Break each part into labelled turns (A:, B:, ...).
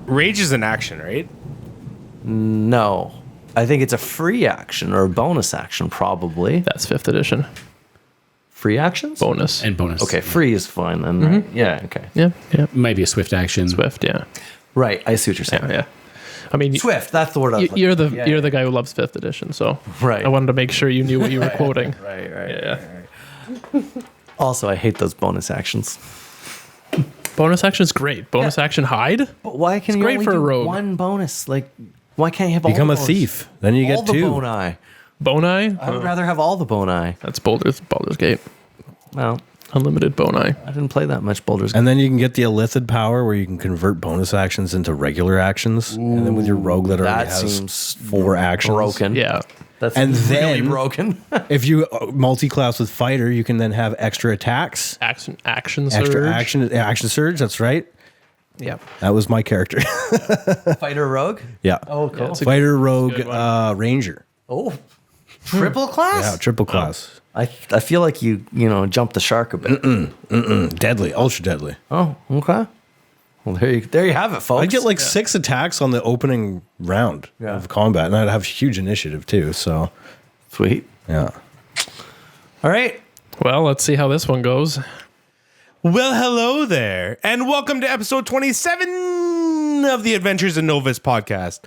A: Rage is an action, right?
B: No. I think it's a free action or a bonus action, probably.
C: That's 5th edition.
B: Free actions?
C: Bonus.
D: And bonus.
B: Okay, free is fine then. Right? Yeah, okay.
C: Yeah.
D: Maybe a swift action.
C: Swift, yeah.
B: Right, I see what you're saying.
C: Yeah. I mean,
B: Swift, that's the word I was looking
C: you're the
B: for.
C: you're the guy who loves 5th edition, so
B: Right.
C: I wanted to make sure you knew what you were quoting.
B: Right.
C: Yeah.
B: Also, I hate those bonus actions.
C: Bonus action's great. Bonus action hide.
B: But why can
C: It's
B: you
C: great
B: only
C: for a
B: do
C: rogue.
B: one bonus? Like, why can't you have
E: Become
B: all
E: a
B: the bonus?
E: thief. Then you
B: all
E: get
B: the
E: 2.
B: boni.
C: Boni.
B: I would rather have all the boni.
C: That's Baldur's Gate.
B: Well,
C: Unlimited boni.
B: I didn't play that much Baldur's Gate.
E: And then you can get the Illithid power where you can convert bonus actions into regular actions. And then with your rogue that already
B: That
E: has
B: seems
E: 4 actions.
B: broken.
C: Yeah.
B: That's
E: And
B: really
E: then-
B: broken.
E: If you multi-class with fighter, you can then have extra attacks.
C: Action surge.
E: Extra action surge, that's right.
C: Yeah.
E: That was my character.
B: Fighter rogue?
E: Yeah.
B: Oh, cool.
C: it's a
E: Fighter, rogue,
C: good one.
E: ranger.
B: Oh, triple class?
E: Yeah, triple class.
B: I feel like you jumped the shark a bit.
E: Deadly, ultra deadly.
B: Oh, okay. Well, there you have it, folks.
E: I'd get like 6 attacks on the opening round of combat, and I'd have huge initiative too. So,
B: Sweet.
E: yeah.
B: All right.
C: Well, let's see how this one goes.
A: Well, hello there, and welcome to episode 27 of the Adventures in Novus podcast.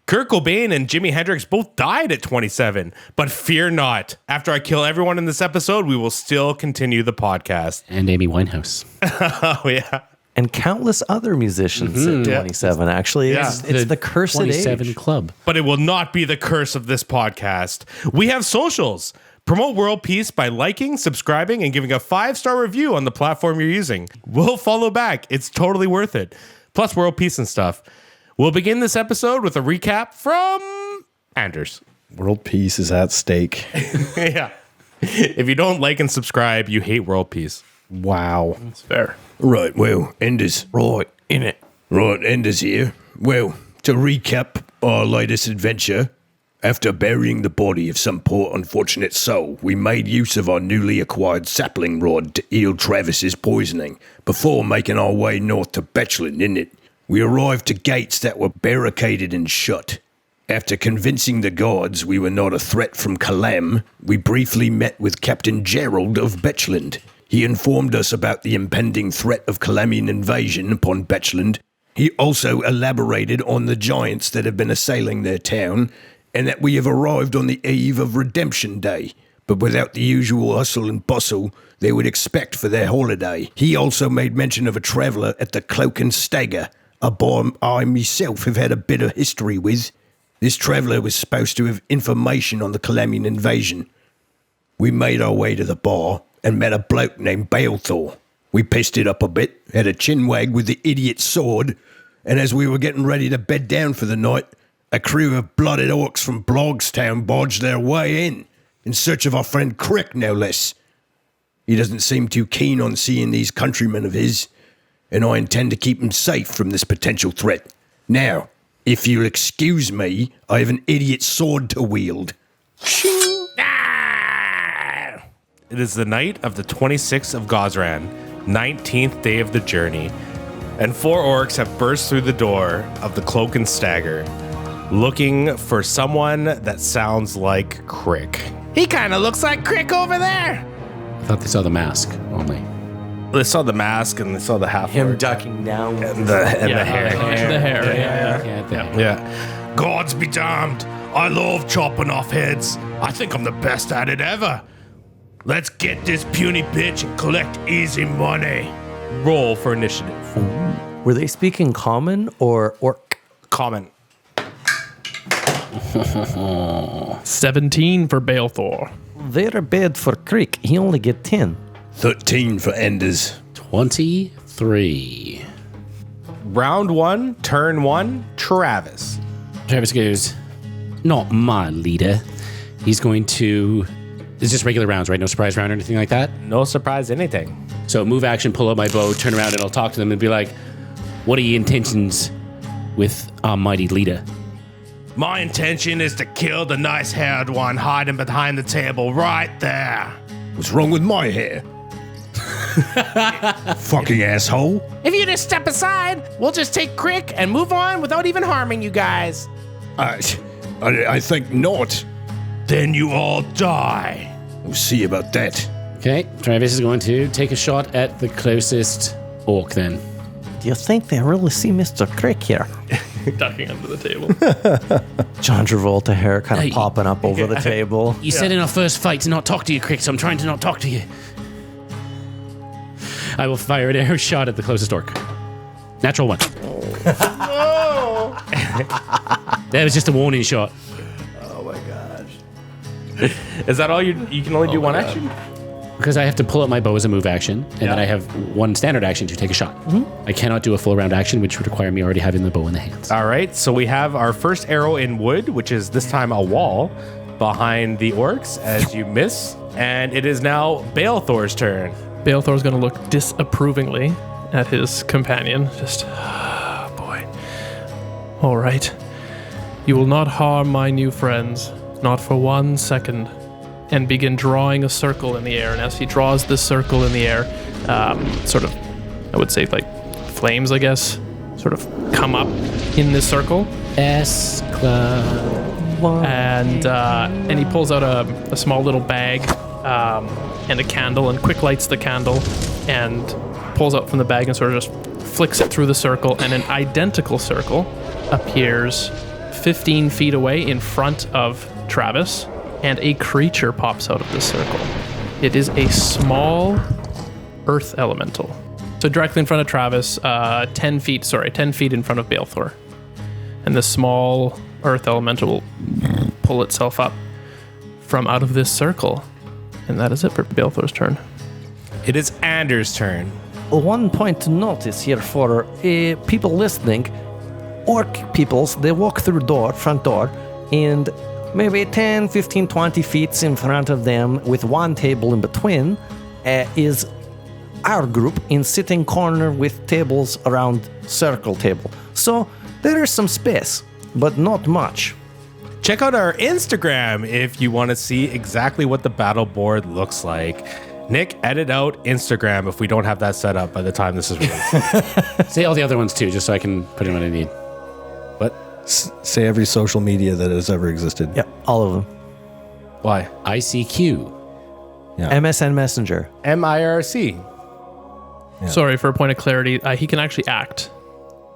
A: Kurt Cobain and Jimi Hendrix both died at 27, but fear not. After I kill everyone in this episode, we will still continue the podcast.
D: And Amy Winehouse.
A: Oh, yeah.
B: And countless other musicians at 27, actually.
A: Yeah.
B: It's the cursed
D: 27
B: age.
D: Club.
A: But it will not be the curse of this podcast. We have socials. Promote world peace by liking, subscribing, and giving a 5-star review on the platform you're using. We'll follow back. It's totally worth it. Plus world peace and stuff. We'll begin this episode with a recap from Anders.
E: World peace is at stake.
A: Yeah. If you don't like and subscribe, you hate world peace.
E: Wow.
C: It's fair.
E: Right, well, Enders.
B: Right, in it.
E: Right, Enders here. Well, to recap our latest adventure, after burying the body of some poor unfortunate soul, we made use of our newly acquired sapling rod to heal Travis's poisoning, before making our way north to Betchland, innit? We arrived to gates that were barricaded and shut. After convincing the guards we were not a threat from Kalam, we briefly met with Captain Gerald of Betchland. He informed us about the impending threat of Kalamian invasion upon Betchland. He also elaborated on the giants that have been assailing their town, and that we have arrived on the eve of Redemption Day, but without the usual hustle and bustle they would expect for their holiday. He also made mention of a traveller at the Cloak and Stagger, a bar I myself have had a bit of history with. This traveller was supposed to have information on the Kalamian invasion. We made our way to the bar and met a bloke named Balethor. We pissed it up a bit, had a chinwag with the idiot's sword, and as we were getting ready to bed down for the night, a crew of blooded orcs from Blogstown barged their way in search of our friend Crick, no less. He doesn't seem too keen on seeing these countrymen of his, and I intend to keep him safe from this potential threat. Now, if you'll excuse me, I have an idiot sword to wield.
A: It is the night of the 26th of Gozran, 19th day of the journey, and 4 orcs have burst through the door of the Cloak and Stagger, looking for someone that sounds like Crick. He kind of looks like Crick over there.
D: I thought they saw the mask only.
A: They saw the mask and they saw the half
B: Him
A: orc
B: ducking down.
A: and the hair.
C: The hair. Yeah.
A: Yeah. Gods be damned. I love chopping off heads. I think I'm the best at it ever. Let's get this puny bitch and collect easy money. Roll for initiative.
B: Were they speaking common or orc?
A: Comment.
C: 17 for Balethor.
B: Very bad for Creek. He only get 10.
E: 13 for Enders.
D: 23.
A: Round 1, turn 1, Travis.
D: Travis goes, not my leader. He's going to... It's just regular rounds, right? No surprise round or anything like that?
A: No surprise anything.
D: So move action, pull out my bow, turn around, and I'll talk to them and be like, what are your intentions with our mighty leader?
A: My intention is to kill the nice-haired one hiding behind the table right there.
E: What's wrong with my hair? Fucking asshole.
F: If you just step aside, we'll just take Crick and move on without even harming you guys.
E: I think not.
A: Then you all die.
E: We'll see about that.
D: Okay, Travis is going to take a shot at the closest orc then.
B: Do you think they really see Mr. Crick here?
C: Ducking under the table.
B: John Travolta hair kind of
D: Hey.
B: popping up over the table.
D: You said in our first fight to not talk to you, Crick, so I'm trying to not talk to you. I will fire an arrow shot at the closest orc. Natural 1. That was just a warning shot.
A: Is that all you can only do one action?
D: Because I have to pull out my bow as a move action, and then I have one standard action to take a shot. I cannot do a full round action, which would require me already having the bow in the hands.
A: All right, so we have our first arrow in wood, which is this time a wall behind the orcs as you miss. And it is now Balethor's turn.
C: Balethor's going to look disapprovingly at his companion. Just, boy. All right. You will not harm my new friends, not for 1 second. And begin drawing a circle in the air. And as he draws this circle in the air, sort of, I would say like flames, I guess, sort of come up in this circle.
D: S Club.
C: And he pulls out a small little bag and a candle and quick lights the candle and pulls out from the bag and sort of just flicks it through the circle, and an identical circle appears 15 feet away in front of Travis, and a creature pops out of this circle. It is a small earth elemental. So directly in front of Travis, 10 feet in front of Balethor. And the small earth elemental will pull itself up from out of this circle. And that is it for Balethor's turn.
A: It is Anders' turn.
B: One point to notice here for people listening, orc peoples, they walk through front door, and maybe 10, 15, 20 feet in front of them with one table in between is our group in sitting corner with tables around circle table. So there is some space, but not much.
A: Check out our Instagram if you want to see exactly what the battle board looks like. Nick, edit out Instagram if we don't have that set up by the time this is released.
D: Say all the other ones too, just so I can put in what I need.
A: What?
G: Say every social media that has ever existed.
B: Yep, all of them.
A: Why?
D: ICQ.
B: MSN Messenger.
A: MIRC.
C: Sorry, for a point of clarity, he can actually act.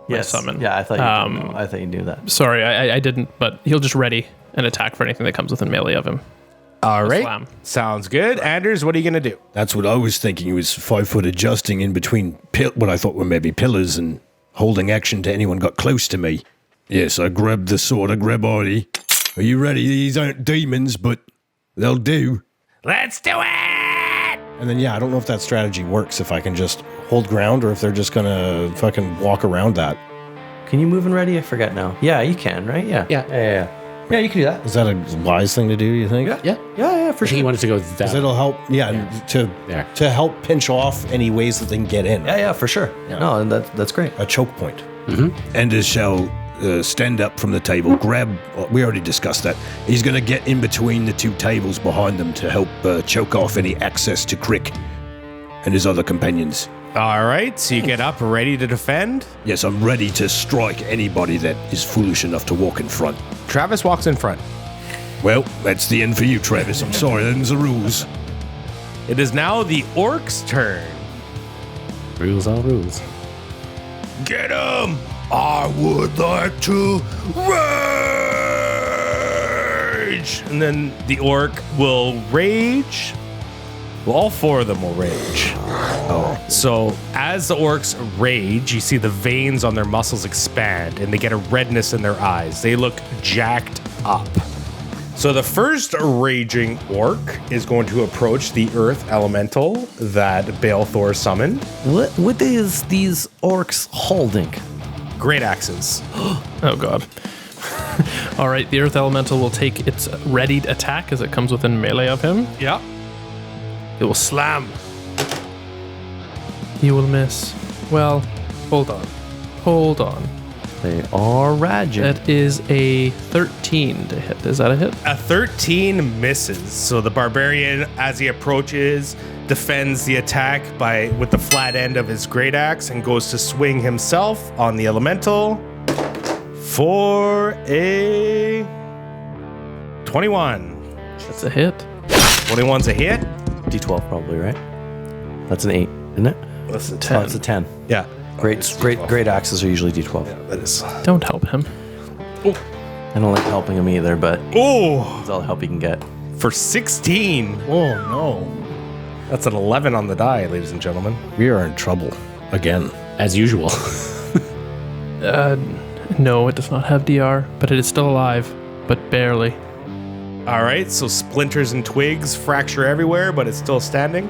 B: Yes.
C: Summon.
B: Yeah, I thought you knew that.
C: Sorry, I didn't, but he'll just ready an attack for anything that comes within melee of him.
A: All right.
C: Slam.
A: Sounds good. Anders, what are you going to do?
E: That's what I was thinking. He was 5 foot adjusting in between what I thought were maybe pillars and holding action to anyone got close to me. Yes, I grabbed the sword. I grab Artie. Are you ready? These aren't demons, but they'll do.
A: Let's do it!
G: And then, I don't know if that strategy works if I can just hold ground or if they're just going to fucking walk around that.
B: Can you move and ready? I forget now. Yeah, you can, right? Yeah.
D: Yeah.
B: Yeah, you can do that.
G: Is that a wise thing to do, you think?
D: Yeah.
B: Yeah, for
D: I think he wanted to go that.
G: Because it'll help,
D: There.
G: to help pinch off any ways that they can get in.
B: Yeah, for sure.
G: Yeah.
B: No, and that's great.
G: A choke point.
E: Anders shall stand up from the table, we already discussed that. He's going to get in between the two tables behind them to help choke off any access to Crick and his other companions.
A: All right, so you get up ready to defend.
E: Yes, I'm ready to strike anybody that is foolish enough to walk in front.
A: Travis walks in front.
E: Well, that's the end for you, Travis. I'm sorry, them's the rules.
A: It is now the orc's turn.
D: Rules are rules.
E: Get him! I would like to rage!
A: And then the orc will rage. Well, all 4 of them will rage. So as the orcs rage, you see the veins on their muscles expand and they get a redness in their eyes. They look jacked up. So the first raging orc is going to approach the earth elemental that Balethor summoned.
B: What is these orcs holding?
A: Great axes.
C: Oh, God. All right, the earth elemental will take its readied attack as it comes within melee of him.
A: Yeah.
C: It will slam. He will miss. Well, hold on.
B: They are raging.
C: That is a 13 to hit. Is that a hit?
A: A 13 misses. So the barbarian, as he approaches, defends the attack with the flat end of his great axe and goes to swing himself on the elemental for a 21.
C: That's a hit.
A: 21's a hit.
B: D12 probably, right? That's an 8, isn't it?
A: That's a
B: Oh,
A: 10.
B: it's a 10.
A: Yeah.
B: Great axes are usually D12.
A: That is.
C: Don't help him.
B: I don't like helping him either, but
A: Oh,
B: it's all the help you can get.
A: for 16.
G: Oh no.
A: That's an 11 on the die, ladies and gentlemen.
G: We are in trouble again.
D: As usual.
C: No, it does not have DR, but it is still alive, but barely.
A: All right, so splinters and twigs fracture everywhere, but it's still standing.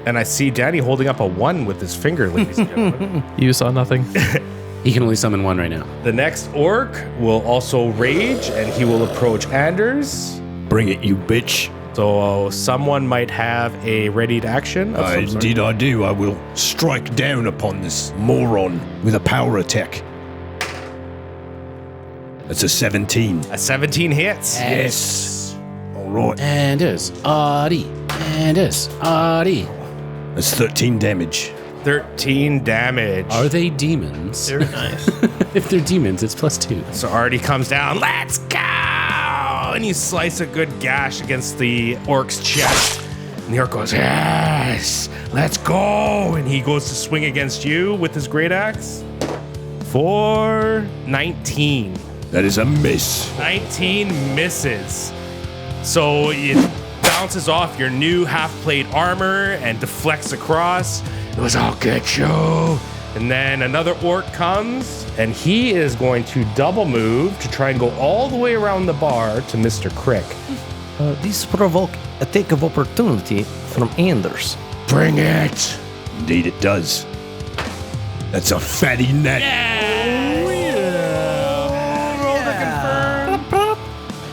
A: And I see Danny holding up a 1 with his finger, ladies and gentlemen.
C: You saw nothing.
D: He can only summon one right now.
A: The next orc will also rage, and he will approach Anders.
E: Bring it, you bitch.
A: So someone might have a readied action of some sort.
E: Indeed I do. I will strike down upon this moron with a power attack. That's a 17.
A: A 17 hits.
E: Yes. All right.
D: Anders, Adi. Anders, Adi.
E: That's 13 damage.
A: 13 damage.
D: Are they demons?
C: Very nice.
D: If they're demons, it's +2.
A: So Artie comes down. Let's go! And you slice a good gash against the orc's chest. And the orc goes, yes, let's go. And he goes to swing against you with his great axe for 19.
E: That is a miss.
A: 19 misses. So it bounces off your new half-plate armor and deflects across. It goes, I'll get you. And then another orc comes, and he is going to double move to try and go all the way around the bar to Mr. Crick.
B: These provoke a take of opportunity from Anders.
E: Bring it. Indeed it does. That's a fatty net.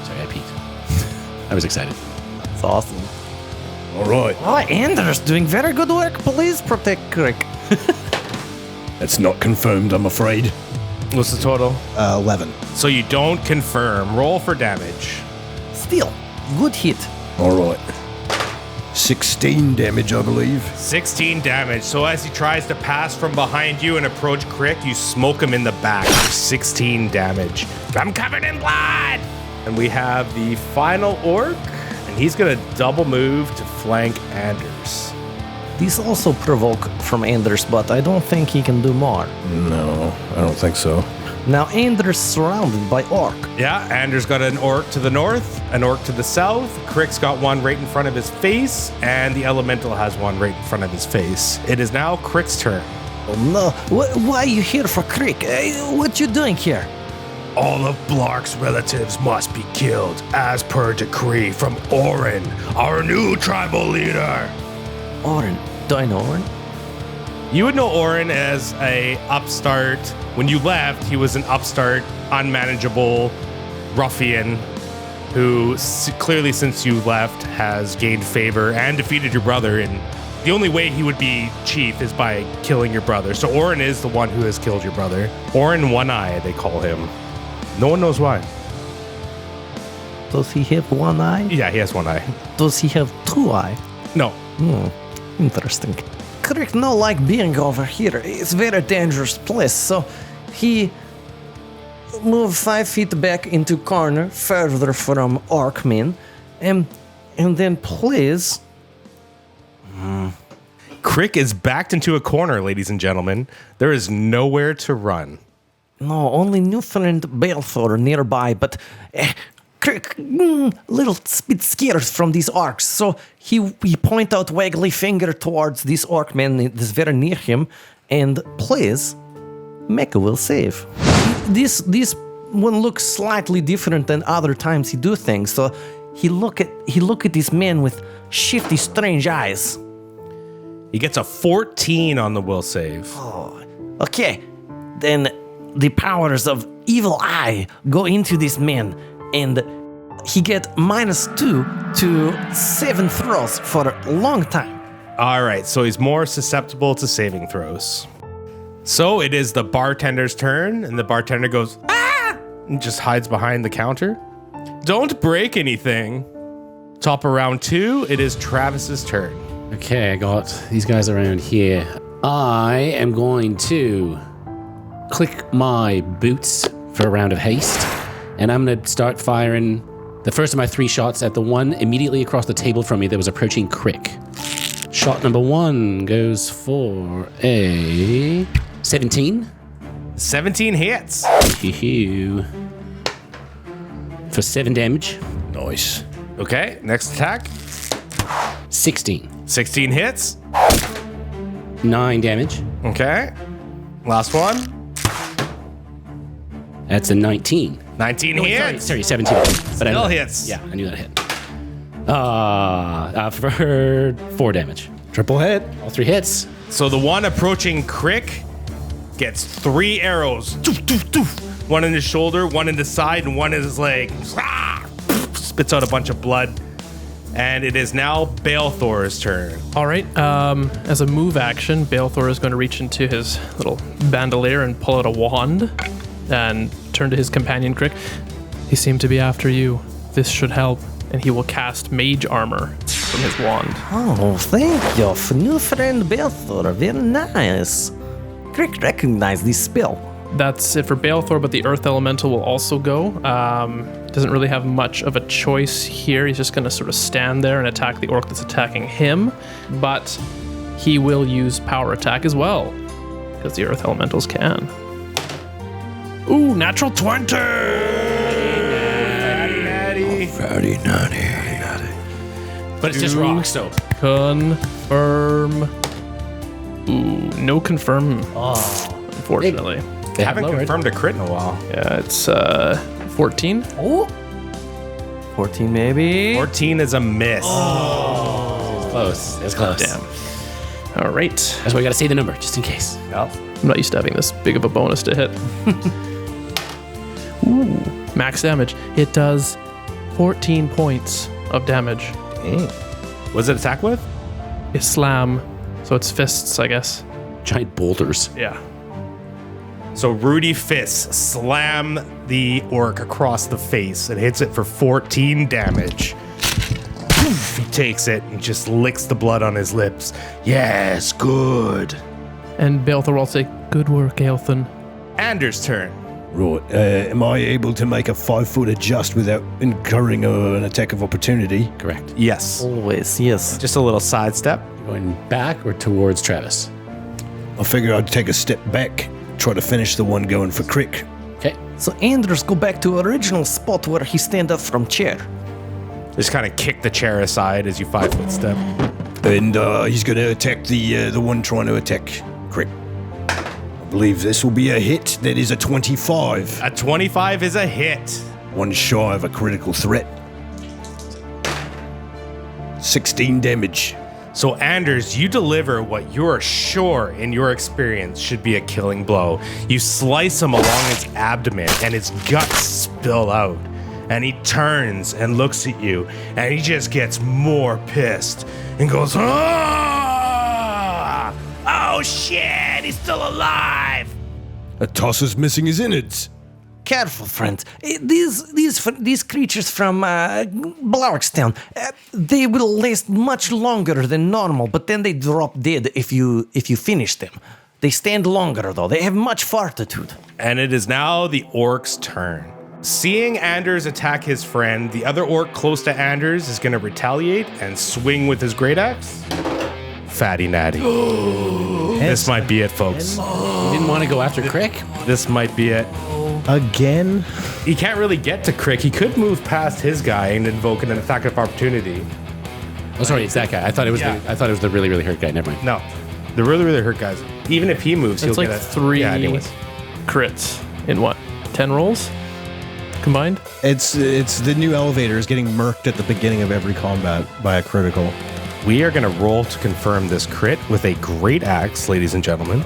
D: Sorry, I peeked. I was excited.
B: It's awesome.
E: All right.
B: Oh, Anders doing very good work. Please protect Crick.
E: That's not confirmed, I'm afraid.
A: What's the total?
G: 11.
A: So you don't confirm. Roll for damage.
B: Still, good hit.
E: All right. 16 damage, I believe.
A: 16 damage. So as he tries to pass from behind you and approach Crick, you smoke him in the back for 16 damage. I'm covered in blood! And we have the final orc, and he's going to double move to flank Anders.
B: These also provoke from Anders, but I don't think he can do more.
G: No, I don't think so.
B: Now Anders surrounded by orc.
A: Yeah, Anders got an orc to the north, an orc to the south. Crick's got one right in front of his face, and the elemental has one right in front of his face. It is now Crick's turn.
B: Oh no, why are you here for Crick? What you doing here?
A: All of Blark's relatives must be killed, as per decree from Orin, our new tribal leader.
B: Orin, do I know Orin?
A: You would know Orin as a upstart. When you left, he was an upstart, unmanageable ruffian who clearly since you left has gained favor and defeated your brother. And the only way he would be chief is by killing your brother. So Orin is the one who has killed your brother. Orin One Eye, they call him. No one knows why.
B: Does he have one eye?
A: Yeah, he has one eye.
B: Does he have two eye?
A: No.
B: Interesting. Crick no like being over here. It's very dangerous place, so he moved 5 feet back into corner, further from Orkmin, and then please.
A: Crick is backed into a corner, ladies and gentlemen. There is nowhere to run.
B: No, only Newfoundland Balthor nearby, but Crick, little bit scared from these orcs, so he point out waggly finger towards this orc man that's very near him, and please, Mecha will save. This one looks slightly different than other times he do things, so he look at this man with shifty, strange eyes.
A: He gets a 14 on the will save.
B: Okay, then the powers of Evil Eye go into this man, and he get -2 to 7 throws for a long time.
A: All right, so he's more susceptible to saving throws. So it is the bartender's turn, and the bartender goes, ah! And just hides behind the counter. Don't break anything. Top of round 2, it is Travis's turn.
D: Okay, I got these guys around here. I am going to click my boots for a round of haste, and I'm going to start firing the first of my 3 shots at the one immediately across the table from me that was approaching Crick. Shot number 1 goes for a 17.
A: 17 hits.
D: For 7 damage.
E: Nice.
A: Okay, next attack.
D: 16.
A: 16 hits.
D: 9 damage.
A: Okay. Last one.
D: That's a 19.
A: 19 hits.
D: Sorry, 17. But
A: Still hits.
D: Yeah, I knew that hit. For 4 damage.
G: Triple hit.
D: All 3 hits.
A: So the one approaching Crick gets 3 arrows. Doof, doof, doof. One in his shoulder, one in the side, and one in his leg. Spits out a bunch of blood. And it is now Balthor's turn.
C: All right. As a move action, Balthor is going to reach into his little bandolier and pull out a wand and turn to his companion Crick. He seemed to be after you. This should help. And he will cast Mage Armor from his wand.
B: Oh, thank you, new friend Balthor. Very nice. Crick recognize this spell.
C: That's it for Balthor, but the Earth Elemental will also go. Doesn't really have much of a choice here. He's just going to sort of stand there and attack the orc that's attacking him. But he will use Power Attack as well, because the Earth Elementals can. Ooh, natural 20!
E: Very naughty.
D: But it's just rock, so.
C: Confirm. Ooh, no confirm. Unfortunately.
A: They haven't confirmed a crit in a while.
C: Yeah, it's 14.
B: Oh. 14 maybe.
A: 14 is a miss.
D: It's close. It's close.
C: Damn. All right.
D: That's why we got to say the number, just in case.
A: Yep.
C: I'm not used to having this big of a bonus to hit. Ooh, max damage. It does 14 points of damage.
A: What does it attack with?
C: It's slam, so it's fists, I guess.
D: Giant boulders.
C: Yeah.
A: So Rudy fists slam the orc across the face and hits it for 14 damage. Poof, he takes it and just licks the blood on his lips. Yes, good.
C: And Balthor will say, good work, Aelthan.
A: Anders' turn.
E: Right. Am I able to make a 5-foot adjust without incurring an attack of opportunity?
D: Correct.
A: Yes.
B: Always, yes.
A: Just a little sidestep.
D: Going back or towards Travis?
E: I figure I'd take a step back, try to finish the one going for Crick.
D: Okay.
B: So Anders go back to original spot where he stand up from chair.
A: Just kind of kick the chair aside as you 5-foot step.
E: And he's going to attack the one trying to attack Crick. I believe this will be a hit. That is a 25.
A: A 25 is a hit.
E: One shy of a critical threat. 16 damage.
A: So Anders, you deliver what you're sure in your experience should be a killing blow. You slice him along his abdomen and his guts spill out. And he turns and looks at you and he just gets more pissed and goes, ah! Oh shit, he's still alive.
E: A tosser's missing his innards.
B: Careful, friend. These creatures from Blarkstown, they will last much longer than normal, but then they drop dead if you finish them. They stand longer, though. They have much fortitude.
A: And it is now the orc's turn. Seeing Anders attack his friend, the other orc close to Anders is going to retaliate and swing with his great axe. Fatty natty. This might be it, folks.
D: You didn't want to go after Crick?
A: This might be it.
G: Again?
A: He can't really get to Crick. He could move past his guy and invoke an attack of opportunity.
D: Oh, sorry, it's that guy. I thought it was the really, really hurt guy. Never mind.
A: No, the really, really hurt guys. Even if he moves,
C: It's
A: he'll
C: like
A: get a
C: 3
A: anyways.
C: crits in what? 10 rolls combined?
G: It's the new elevators getting murked at the beginning of every combat by a critical.
A: We are going to roll to confirm this crit with a great axe, ladies and gentlemen.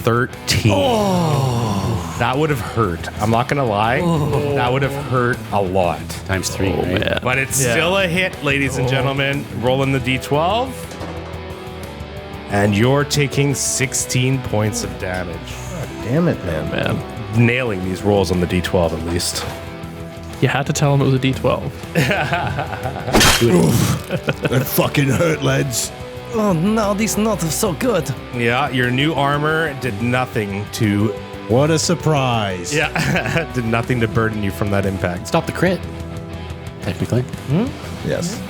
A: 13. That would have hurt. I'm not going to lie. That would have hurt a lot.
D: Times 3, right?
C: Man.
A: But it's still a hit, ladies and gentlemen. Rolling the D12. And you're taking 16 points of damage.
G: Damn it, man.
C: Man,
A: Nailing these rolls on the D12 at least.
C: you had to tell him it was a D12.
E: That fucking hurt, lads.
B: Oh no, this not so good.
A: Yeah, your new armor did nothing to
G: What a surprise.
A: did nothing to burden you from that impact.
D: Stop the crit. Technically.
G: Yes.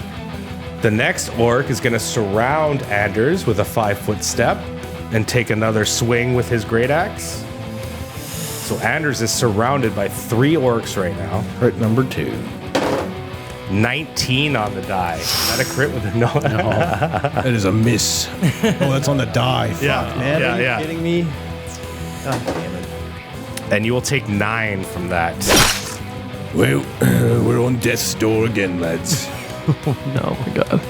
A: The next orc is going to surround Anders with a 5-foot step and take another swing with his great axe. So Anders is surrounded by 3 orcs right now.
G: Crit number 2.
A: 19 on the die. Is that a crit with a no?
E: That is a miss.
G: Oh, that's on the die. Fuck,
A: Yeah,
G: man.
A: yeah,
G: Are you
A: yeah.
G: kidding me? God damn it.
A: And you will take 9 from that.
E: Well, we're on death's door again, lads.
C: No, my God.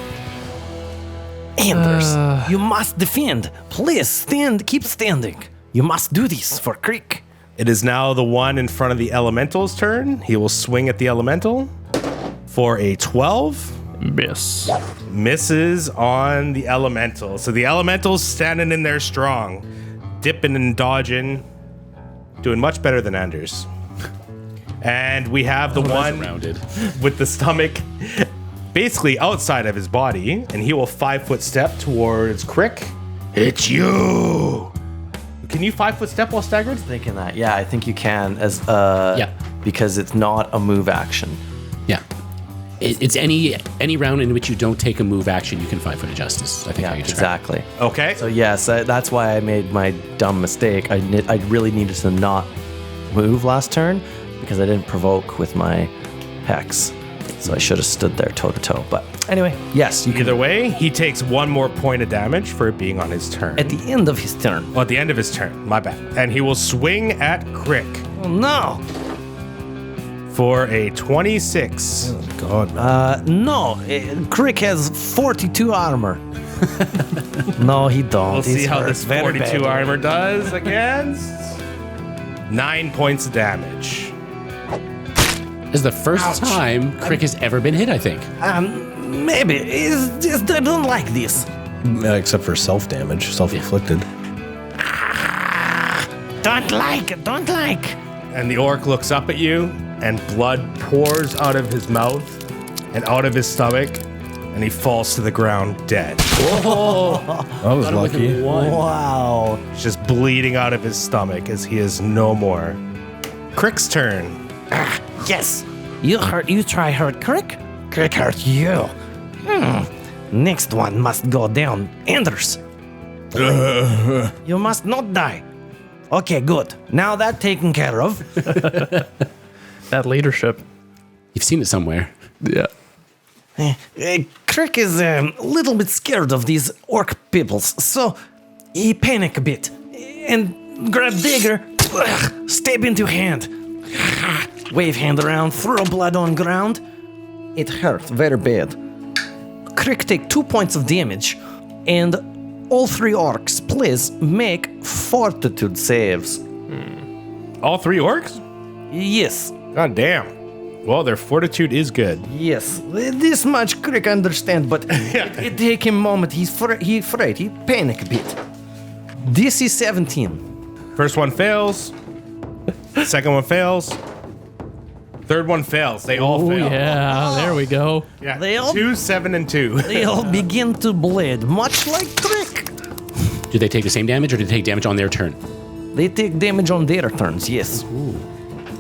B: Anders, you must defend. Please stand, keep standing. You must do this for Crick.
A: It is now the one in front of the elemental's turn. He will swing at the elemental for a 12.
C: Miss.
A: Misses on the elemental. So the elemental's standing in there strong, dipping and dodging, doing much better than Anders. And we have the one
D: Rounded.
A: with the stomach basically outside of his body, and he will 5-foot step towards Crick. It's you. Can you 5-foot step while staggered?
B: Thinking that, yeah, I think you can as
D: Yeah.
B: because it's not a move action.
D: Yeah. It's any round in which you don't take a move action, you can 5-foot adjust. I think
B: Yeah,
D: how you describe it.
B: exactly.
A: Okay.
B: So yes, that's why I made my dumb mistake. I really needed to not move last turn because I didn't provoke with my hex. So I should have stood there toe to toe. But anyway, yes, you can.
A: Either way, he takes 1 more point of damage for it being on his turn.
B: At the end of his turn.
A: Well, at the end of his turn, my bad. And he will swing at Crick
B: Oh no!
A: for a 26.
G: God, man.
B: No, Crick has 42 armor. No, he don't.
A: We'll see
B: He's
A: how
B: hurt
A: this
B: very
A: 42
B: badly.
A: armor does against 9 points of damage.
D: This is the first time Crick has ever been hit, I think.
B: Maybe. It's just I don't like this.
G: Except for self-damage, self-inflicted.
B: Don't like.
A: And the orc looks up at you, and blood pours out of his mouth and out of his stomach, and he falls to the ground dead.
G: I was lucky.
B: Wow.
A: Just bleeding out of his stomach as he is no more. Crick's turn.
B: Yes. You try hurt Crick? Crick hurt you. Next one must go down. Anders. You must not die. Okay, good. Now that taken care of.
C: That leadership.
D: You've seen it somewhere.
C: Yeah.
B: Crick is a little bit scared of these orc peoples, so he panic a bit and grab dagger, stab into hand, wave hand around, throw blood on ground. It hurt very bad. Crick take 2 points of damage, and all 3 orcs, please make fortitude saves.
A: All 3 orcs?
B: Yes,
A: God damn. Well, their fortitude is good.
B: yes, this much Crick understand, but it take him a moment. He afraid, he panic a bit. This is 17.
A: First one fails. Second one fails. Third one fails. They all
C: Oh,
A: fail.
C: yeah. There we go.
A: Yeah.
B: They all-
A: 2, 7, and 2.
B: They all begin to bleed, much like Crick.
D: Do they take the same damage or do they take damage on their turn?
B: They take damage on their turns, yes.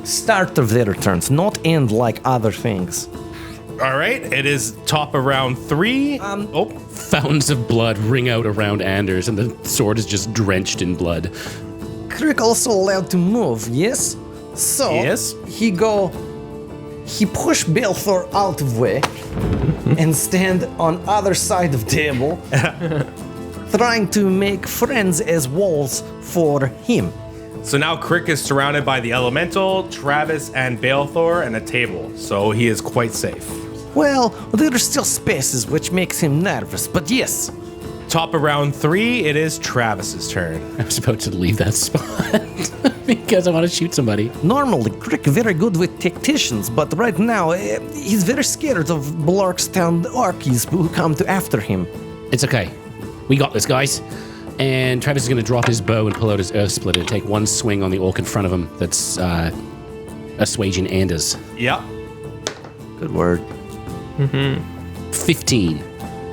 B: Start of their turns, not end like other things.
A: All right. It is top of round 3.
D: Fountains of blood ring out around Anders, and the sword is just drenched in blood.
B: Crick also allowed to move, yes? So
A: Yes.
B: he push Belthor out of way and stand on other side of table, trying to make friends as walls for him.
A: So now Crick is surrounded by the Elemental, Travis, and Balethor, and a table. So he is quite safe.
B: Well, there are still spaces which makes him nervous, but yes.
A: Top of round 3, it is Travis's turn.
D: I was about to leave that spot because I want to shoot somebody.
B: Normally, Crick very good with tacticians, but right now he's very scared of Blarkstown orkies who come to after him.
D: It's okay. We got this, guys. And Travis is going to drop his bow and pull out his Earth Splitter and take one swing on the orc in front of him that's assuaging Anders.
A: Yep.
B: Good word.
D: 15.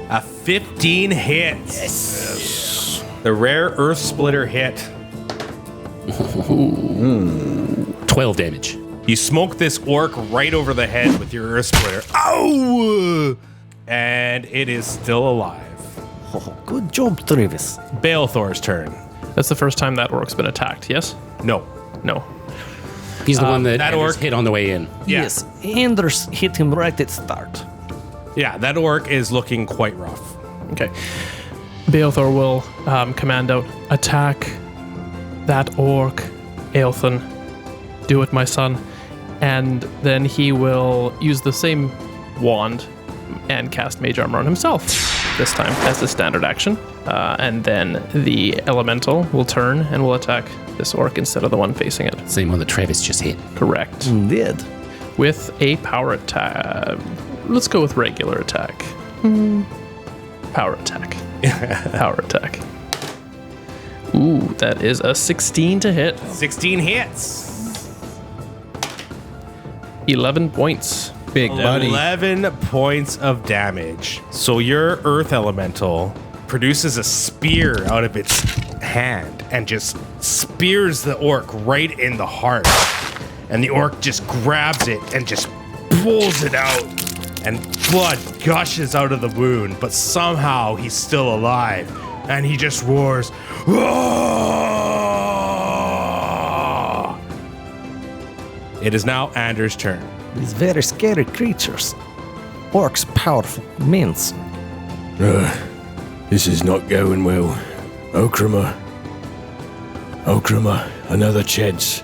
A: A 15 hits. Yes. The rare Earth Splitter hit.
D: 12 damage.
A: You smoke this orc right over the head with your Earth Splitter. Ow! And it is still alive.
B: Oh, good job, Travis.
A: Balethor's turn.
C: That's the first time that orc's been attacked, yes?
A: No.
C: No.
D: He's the one that
A: that
D: Anders
A: orc-
D: hit on the way in.
A: Yeah.
B: Yes, Anders hit him right at start.
A: Yeah, that orc is looking quite rough.
C: Okay. Balethor will command out, attack that orc, Aelthan. Do it, my son. And then he will use the same wand and cast Mage Armor on himself this time as a standard action. And then the Elemental will turn and will attack this orc instead of the one facing it.
D: Same one that Travis just hit.
C: Correct.
B: Indeed.
C: With a power attack. Let's go with regular attack. Power attack. Power attack. Ooh, that is a 16 to hit.
A: 16 hits.
C: 11 points.
G: Big buddy.
A: 11 points of damage. So your Earth Elemental produces a spear out of its hand and just spears the orc right in the heart. And the orc just grabs it and just pulls it out. And blood gushes out of the wound, but somehow he's still alive. And he just roars, "Roar!" It is now Anders' turn.
B: These very scary creatures. Orcs powerful means.
E: This is not going well. Okrama, another chance.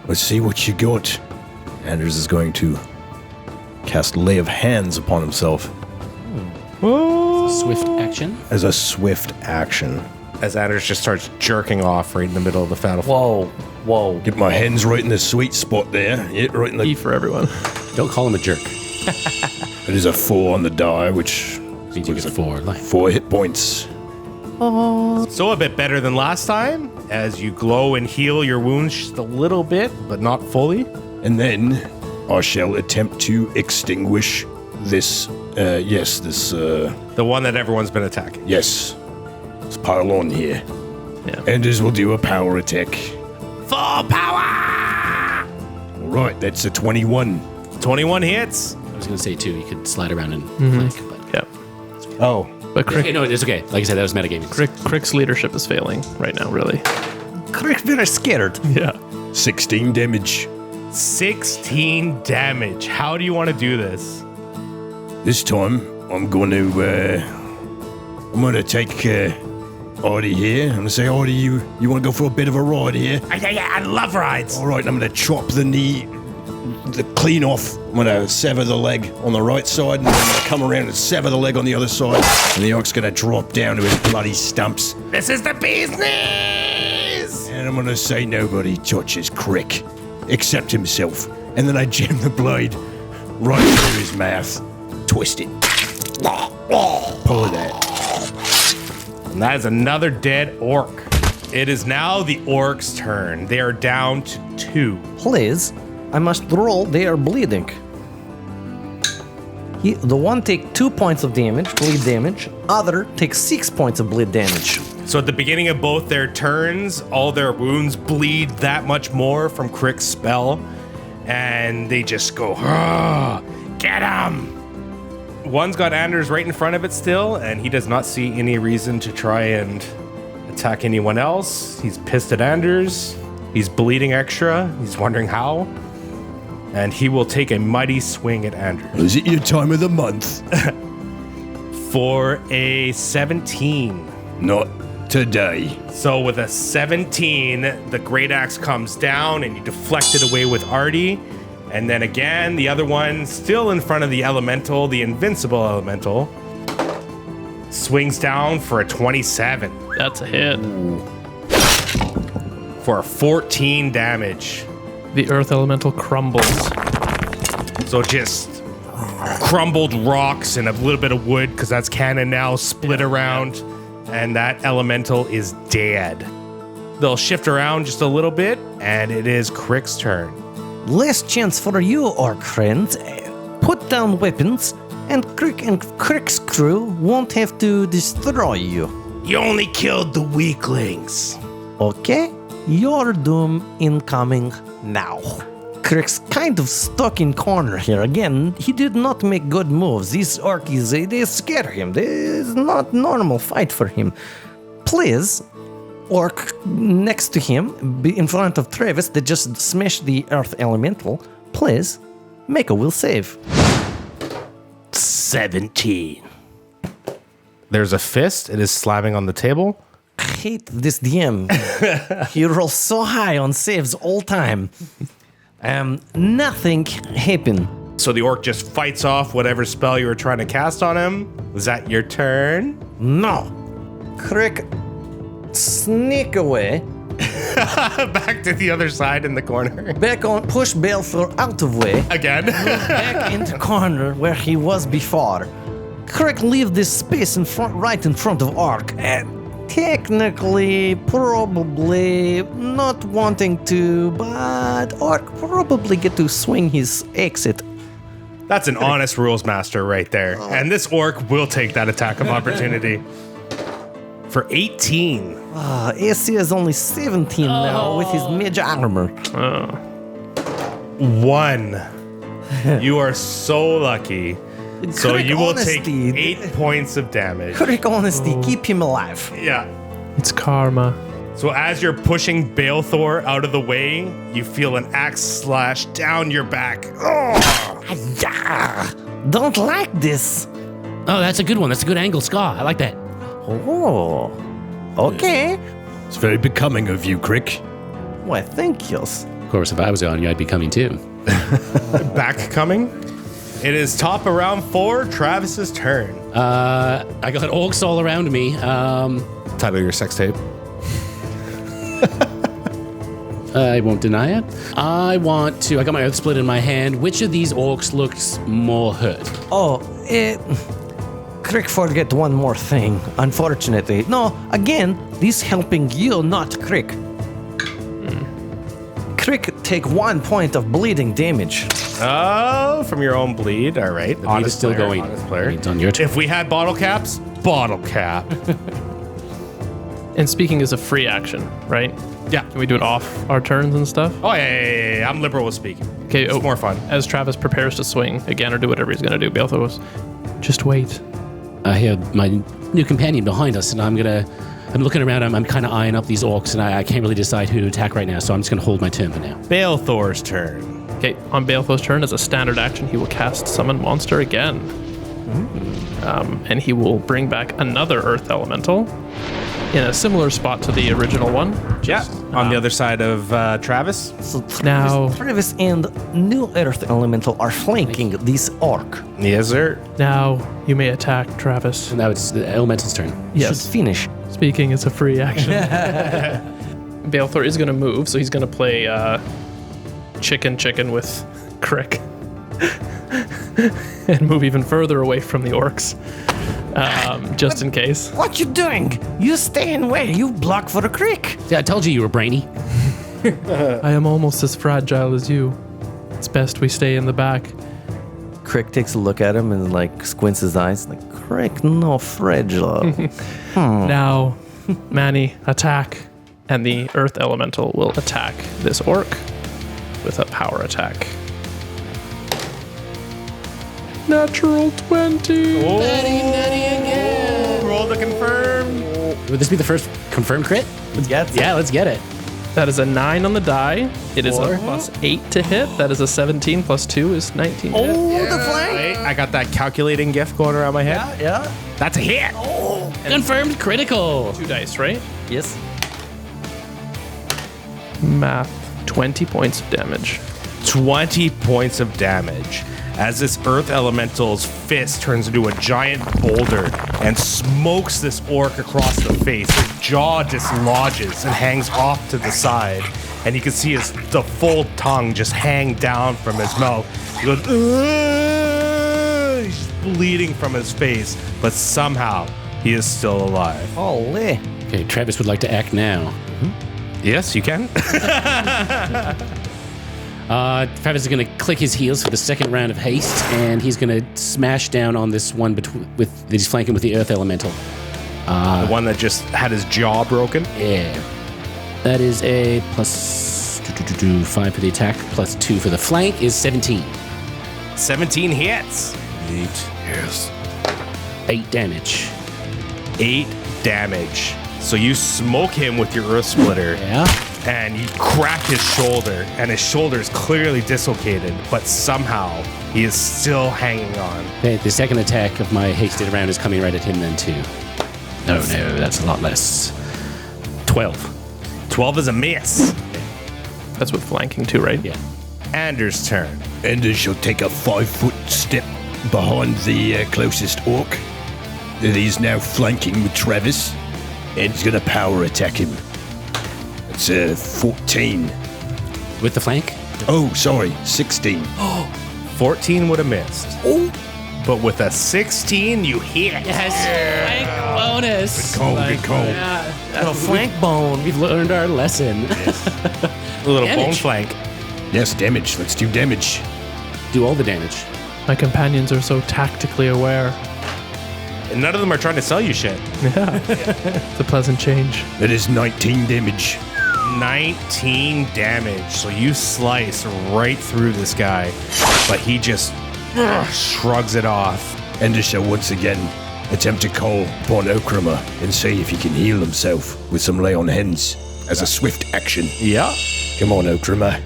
E: Let's see what you got.
G: Anders is going to cast Lay of Hands upon himself
D: Swift action.
G: as a swift action.
A: As Anders just starts jerking off right in the middle of the battlefield.
B: Whoa.
E: Get my hands right in the sweet spot there. Yeah, right in the...
C: E for everyone.
D: Don't call him a jerk.
E: It is a 4 on the die, which
D: Means you get 4 life.
E: 4 hit points.
A: So a bit better than last time, as you glow and heal your wounds just a little bit, but not fully.
E: And then I shall attempt to extinguish this,
A: The one that everyone's been attacking.
E: yes. Let's pile on here.
C: Yeah.
E: Anders will do a power attack.
A: Full power!
E: All right, that's a 21.
A: 21 hits.
D: I was going to say, too, you could slide around and flank. But
C: Yeah.
G: Oh,
C: But
D: okay, no, it's okay. Like I said, that was metagaming.
C: Crick's leadership is failing right now, really.
B: Crick very scared.
C: Yeah.
E: 16 damage.
A: 16 damage. How do you want to do this?
E: This time, I'm going to take Artie here. I'm going to say, Artie, you want to go for a bit of a ride here?
A: Yeah, I love rides.
E: All right, I'm going to chop the knee, the clean off. I'm going to sever the leg on the right side, and then I'm going to come around and sever the leg on the other side. And the orc's going to drop down to his bloody stumps.
A: This is the bee's knees.
E: And I'm going to say nobody touches Crick, except himself. And then I jam the blade right through his mouth. Twist it. Pull it out.
A: And that is another dead orc. It is now the orc's turn. They are down to 2.
B: Please, I must roll. They are bleeding. The one take 2 points of damage, bleed damage. Other takes 6 points of bleed damage.
A: So at the beginning of both their turns, all their wounds bleed that much more from Crick's spell. And they just go, "Ah, get him!" One's got Anders right in front of it still, and he does not see any reason to try and attack anyone else. He's pissed at Anders. He's bleeding extra. He's wondering how. And he will take a mighty swing at Anders
E: Is it your time of the month?
A: for a 17.
E: Not today.
A: So with a 17, the great axe comes down and you deflect it away with Artie. And then again, the other one, still in front of the elemental, the invincible elemental, swings down for a 27
C: That's a hit.
A: for 14 damage.
C: The earth elemental crumbles.
A: So just crumbled rocks and a little bit of wood, because that's canon now, split around. and that elemental is dead. They'll shift around just a little bit, and it is Crick's turn.
B: Last chance for you, orc friends. Put down weapons, and Crick's crew won't have to destroy you.
F: You only killed the weaklings.
B: Okay? Your doom incoming now. Crick's kind of stuck in corner here again. He did not make good moves. These orkies, they scare him. This is not normal fight for him. Please, orc next to him, be in front of Travis that just smashed the earth elemental. Please, make a will save.
F: 17.
A: There's a fist. It is slamming on the table.
B: I hate this DM. He rolls so high on saves all time. Nothing happened.
A: So the orc just fights off whatever spell you were trying to cast on him. Was that your turn?
B: No. Crick, sneak away.
A: Back to the other side in the corner.
B: Back on, push Balthor out of way.
A: Again.
B: Back into corner where he was before. Crick leave this space in front, right in front of Ark. Technically, probably not wanting to, but Ark probably get to swing his exit.
A: That's an honest rules master right there. And this orc will take that attack of opportunity. For 18.
B: AC is only 17 now with his mage armor.
A: 1. You are so lucky. So
B: Crick
A: you will
B: honesty.
A: take 8 points of damage.
B: Crick honesty, keep him alive.
A: Yeah.
C: It's karma.
A: So as you're pushing Balthor out of the way, you feel an axe slash down your back.
B: Yeah, don't like this.
D: Oh, that's a good one. That's a good angle scar. I like that.
B: Oh, okay.
E: It's very becoming of you, Crick.
B: Why, thank you.
D: Of course, if I was on you, I'd be coming too.
A: Back coming. It is top of round 4, Travis's turn.
D: I got orcs all around me.
A: Title your sex tape.
D: I won't deny it. I got my earth split in my hand. Which of these orcs looks more hurt?
B: Oh, Crick forget one more thing, unfortunately. No, again, this helping you, not Crick. Crick take 1 point of bleeding damage.
A: Oh, from your own bleed. All right.
D: The bleed is still going.
A: Honest player.
D: It's on your turn.
A: If we had bottle caps, bottle cap.
C: And speaking is a free action, right?
A: Yeah.
C: Can we do it off our turns and stuff?
A: Oh, yeah. I'm liberal with speaking.
C: Okay.
A: It's more fun.
C: As Travis prepares to swing again or do whatever he's going to do, Balthor goes, just wait.
D: I hear my new companion behind us, and I'm looking around. I'm kind of eyeing up these orcs, and I can't really decide who to attack right now, so I'm just going to hold my turn for now.
A: Balthor's turn.
C: Okay, on Balthor's turn, as a standard action, he will cast Summon Monster again. And he will bring back another Earth Elemental in a similar spot to the original one.
A: On the other side of Travis.
B: So
C: Now-
B: Travis and new Earth Elemental are flanking this orc.
A: Yes, sir.
C: Now, you may attack, Travis.
D: Now it's the elemental's turn.
B: Should finish.
C: Speaking is a free action. Balthor is going to move, so he's going to play chicken with Crick. And move even further away from the orcs. Just in case.
B: What you doing? You stay in way. You block for the Crick.
D: See, I told you you were brainy.
C: I am almost as fragile as you. It's best we stay in the back.
B: Crick takes a look at him and like squints his eyes. Like, Crick, no fragile.
C: Now, Manny, attack. And the Earth Elemental will attack this orc with a power attack. Natural 20.
A: Oh, roll to confirm.
D: Would this be the first confirmed crit? Yeah, let's get it.
C: That is a 9 on the die. It is
B: Four.
C: a +8 to hit. That is a 17 plus 2 is 19. to hit.
B: The flank.
A: Wait, I got that calculating gift going around my head.
B: Yeah.
A: That's a hit.
D: Confirmed critical.
C: 2 dice, right?
B: Yes.
C: Math. 20 points of damage.
A: 20 points of damage as this earth elemental's fist turns into a giant boulder and smokes this orc across the face. His jaw dislodges and hangs off to the side, and you can see the full tongue just hang down from his mouth. He goes, "Ugh!" He's bleeding from his face, but somehow He is still alive.
B: Holy.
D: Okay, Travis would like to act now.
A: Yes, you can.
D: Travis is going to click his heels for the second round of haste, and he's going to smash down on this one that he's flanking with the Earth Elemental.
A: The one that just had his jaw broken.
D: Yeah. That is a plus 5 for the attack, plus 2 for the flank, is 17.
A: 17 hits.
G: 8. Yes.
D: 8 damage.
A: 8 damage. So you smoke him with your Earth Splitter.
D: Yeah.
A: And you crack his shoulder, and his shoulder is clearly dislocated, but somehow he is still hanging on.
D: Okay, the second attack of my hasted round is coming right at him then too. No, that's a lot less. 12.
A: 12 is a miss.
C: That's with flanking too, right?
D: Yeah.
A: Anders' turn.
E: Anders shall take a 5-foot step behind the closest orc that he's now flanking with Travis, and he's going to power attack him. It's 14.
D: With the flank?
E: Oh, sorry, 16.
A: 14 would have missed.
E: Oh,
A: But with a 16, you hit.
D: Flank bonus.
E: good call.
B: A flank bone.
D: We've learned our lesson.
A: A little
D: Damage.
A: bone flank.
E: Yes, damage. Let's do damage.
D: Do all the damage.
C: My companions are so tactically aware.
A: And none of them are trying to sell you shit.
C: It's a pleasant change.
E: That is 19 damage.
A: 19 damage. So you slice right through this guy, but he just shrugs it off.
E: Anders shall once again attempt to call upon Okrama and see if he can heal himself with some lay on hands as a swift action.
A: Yeah.
E: Come on, Okrama.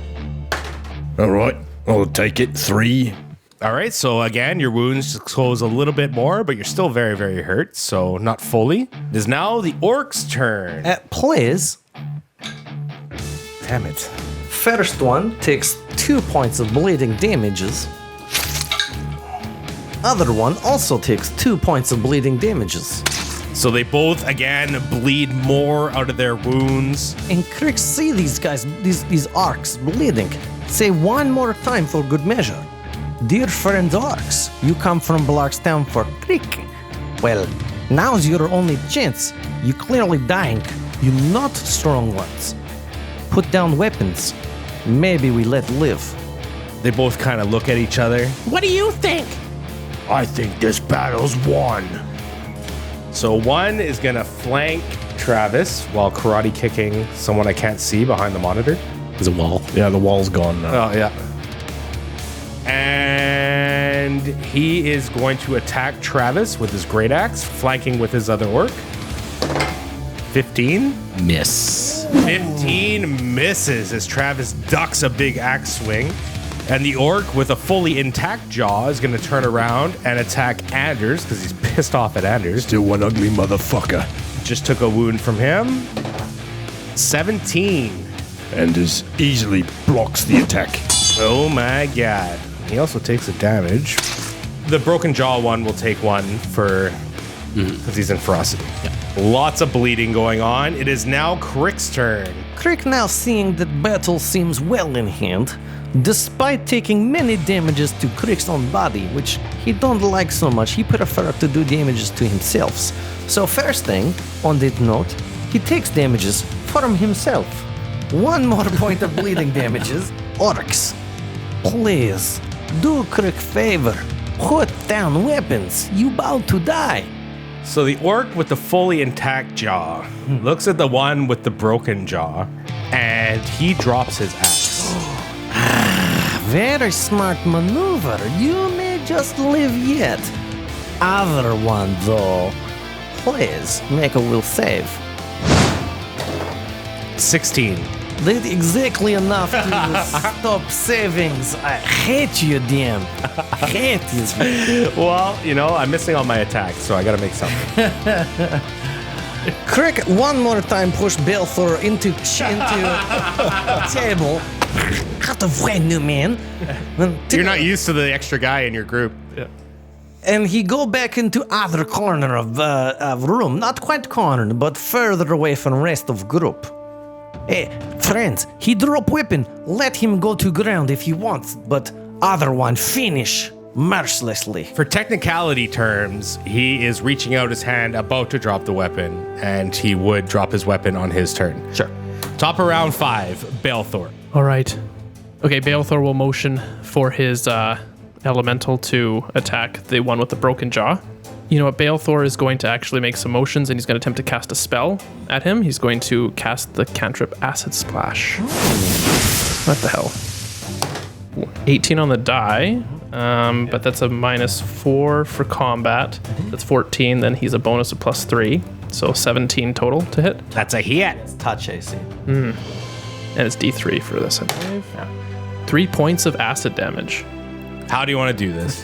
E: All right, I'll take it. 3.
A: All right. So again, your wounds just close a little bit more, but you're still very, very hurt. So not fully. It is now the orc's turn.
B: Please.
A: Damn it.
B: First one takes 2 points of bleeding damages. Other one also takes 2 points of bleeding damages.
A: So they both again bleed more out of their wounds.
B: And Crick, see these guys, these orcs bleeding. Say one more time for good measure. Dear friend orcs, you come from Blarkstown for Crick. Well, now's your only chance. You clearly dying. You not strong ones. Put down weapons. Maybe we let live.
A: They both kind of look at each other.
F: What do you think?
E: I think this battle's won.
A: So one is gonna flank Travis while karate kicking someone I can't see behind the monitor.
D: There's a wall.
G: Yeah, the wall's gone now.
A: Oh yeah. And he is going to attack Travis with his great axe, flanking with his other orc. 15.
D: Miss.
A: 15 misses as Travis ducks a big axe swing. And the orc with a fully intact jaw is going to turn around and attack Anders because he's pissed off at Anders.
E: Still one ugly motherfucker.
A: Just took a wound from him. 17.
E: Anders easily blocks the attack.
A: Oh my god. He also takes a damage. The broken jaw one will take one for because he's in ferocity. Lots of bleeding going on. It is now Crick's turn.
B: Crick, now seeing that battle seems well in hand, despite taking many damages to Crick's own body, which he don't like so much, he prefer to do damages to himself. So first thing, on that note, he takes damages from himself. One more point of bleeding damages. Orcs, please, do Crick favor. Put down weapons. You about to die.
A: So the orc with the fully intact jaw looks at the one with the broken jaw and he drops his axe.
B: Very smart maneuver. You may just live yet. Other one, though. Please, make a will save.
A: 16.
B: Did exactly enough to stop savings. I hate you, damn. Hate you.
A: Well, you know, I'm missing all my attacks, so I gotta make something.
B: Crick, one more time push Belthor into table. Out of way, new man.
A: You're not used to the extra guy in your group.
B: And he go back into other corner of room. Not quite corner, but further away from rest of group. Hey, friends, he drop weapon. Let him go to ground if he wants, but other one finish. mercilessly.
A: For technicality terms, he is reaching out his hand, about to drop the weapon, and he would drop his weapon on his turn.
B: Sure.
A: Top of round 5, Balethor.
C: All right. Okay, Balethor will motion for his elemental to attack the one with the broken jaw. You know what? Balethor is going to actually make some motions, and he's going to attempt to cast a spell at him. He's going to cast the cantrip Acid Splash. What the hell? 18 on the die, but that's a -4 for combat. That's 14. Then he's a bonus of +3, so 17 total to hit.
A: That's a hit.
B: Touch AC.
C: And it's D3 for this, I believe. Yeah. 3 points of acid damage.
A: How do you want to do this?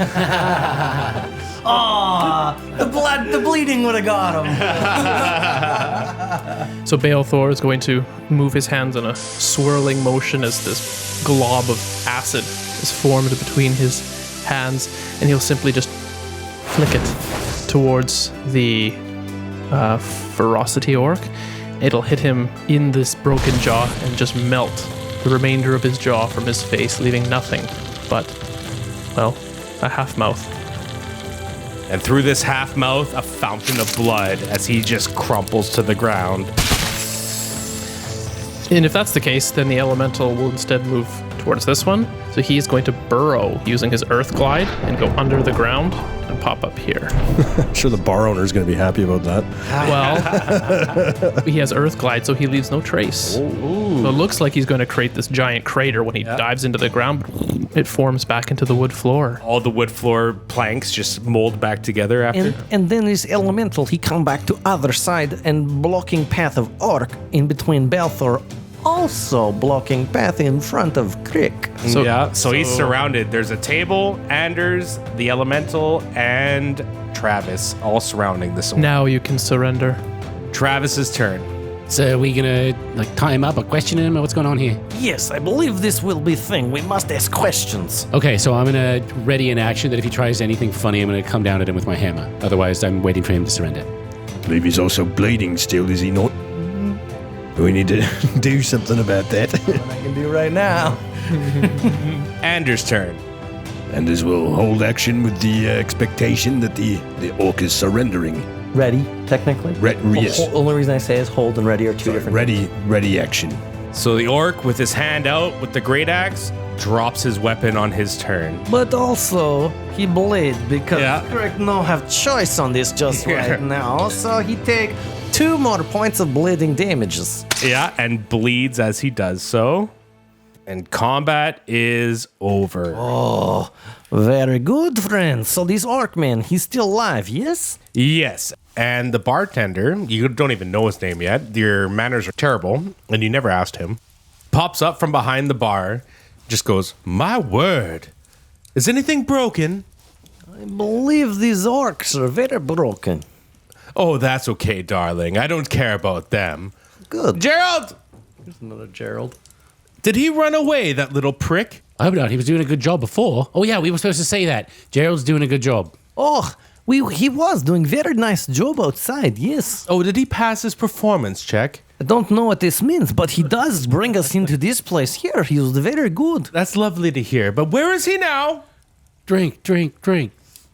B: The bleeding would have got him.
C: So Balethor is going to move his hands in a swirling motion as this glob of acid is formed between his hands, and he'll simply just flick it towards the ferocity orc. It'll hit him in this broken jaw and just melt the remainder of his jaw from his face, leaving nothing but, well, a half mouth.
A: And through this half mouth, a fountain of blood as he just crumples to the ground.
C: And if that's the case, then the elemental will instead move towards this one. So he's going to burrow using his earth glide and go under the ground and pop up here.
G: I'm sure the bar owner is going to be happy about that.
C: Well, he has earth glide, so he leaves no trace. So it looks like he's going to create this giant crater when he dives into the ground. It forms back into the wood floor.
A: All the wood floor planks just mold back together after.
B: And then this elemental, he come back to other side and blocking path of orc in between Balethor, also blocking path in front of Crick.
A: So he's surrounded. There's a table, Anders, the elemental, and Travis all surrounding this one.
C: Now you can surrender.
A: Travis's turn.
D: So are we gonna tie him up or question him or what's going on here?
B: Yes, I believe this will be thing. We must ask questions.
D: Okay, so I'm gonna ready an action that if he tries anything funny, I'm gonna come down at him with my hammer. Otherwise, I'm waiting for him to surrender.
E: I believe he's also bleeding still, is he not? We need to do something about that.
B: I can do right now.
A: Anders' turn.
E: Anders will hold action with the expectation that the orc is surrendering.
B: Ready, technically?
E: Yes.
B: The only reason I say is hold and ready are two different.
E: Ready action.
A: So the orc, with his hand out with the great axe, drops his weapon on his turn.
B: But also, he bleed because
A: Yeah.
B: Crick no have choice on this just right now. So he take 2 more points of bleeding damages.
A: Yeah, and bleeds as he does so. And combat is over.
B: Oh, very good, friends. So this orc man, he's still alive, yes?
A: Yes. And the bartender, you don't even know his name yet. Your manners are terrible, and you never asked him. Pops up from behind the bar, just goes, "My word. Is anything broken?"
B: I believe these orcs are very broken.
A: Oh, that's okay, darling. I don't care about them.
B: Good.
A: Gerald!
B: There's another Gerald.
A: Did he run away, that little prick?
D: I hope not. He was doing a good job before. Oh yeah, we were supposed to say that. Gerald's doing a good job.
B: Oh, he was doing very nice job outside, yes.
A: Oh, did he pass his performance check?
B: I don't know what this means, but he does bring us into this place here. He was very good.
A: That's lovely to hear, but where is he now?
D: Drink, drink, drink.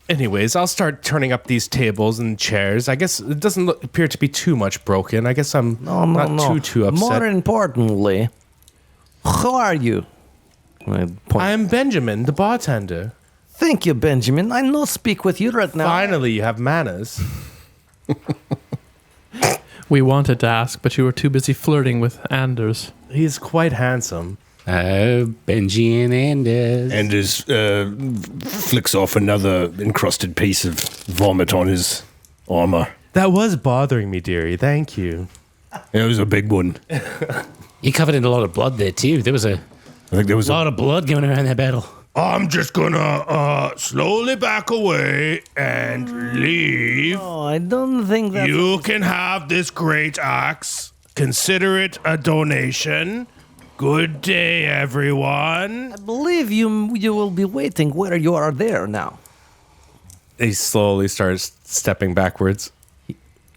A: Anyways, I'll start turning up these tables and chairs. I guess it doesn't appear to be too much broken. I guess I'm not too upset.
B: More importantly, who are you?
A: I'm Benjamin, the bartender.
B: Thank you, Benjamin. I no speak with you right now.
A: Finally, you have manners.
C: We wanted to ask, but you were too busy flirting with Anders.
A: He's quite handsome.
D: Benji and Anders.
E: Anders flicks off another encrusted piece of vomit on his armor.
A: That was bothering me, dearie. Thank you.
E: It was a big one.
D: He covered in a lot of blood there too. There was a
E: I think there was
D: lot of blood going around that battle.
E: I'm just gonna slowly back away and leave.
B: Oh, I don't think that.
E: You can have this great axe. Consider it a donation. Good day, everyone.
B: I believe you will be waiting where you are there now.
A: He slowly starts stepping backwards.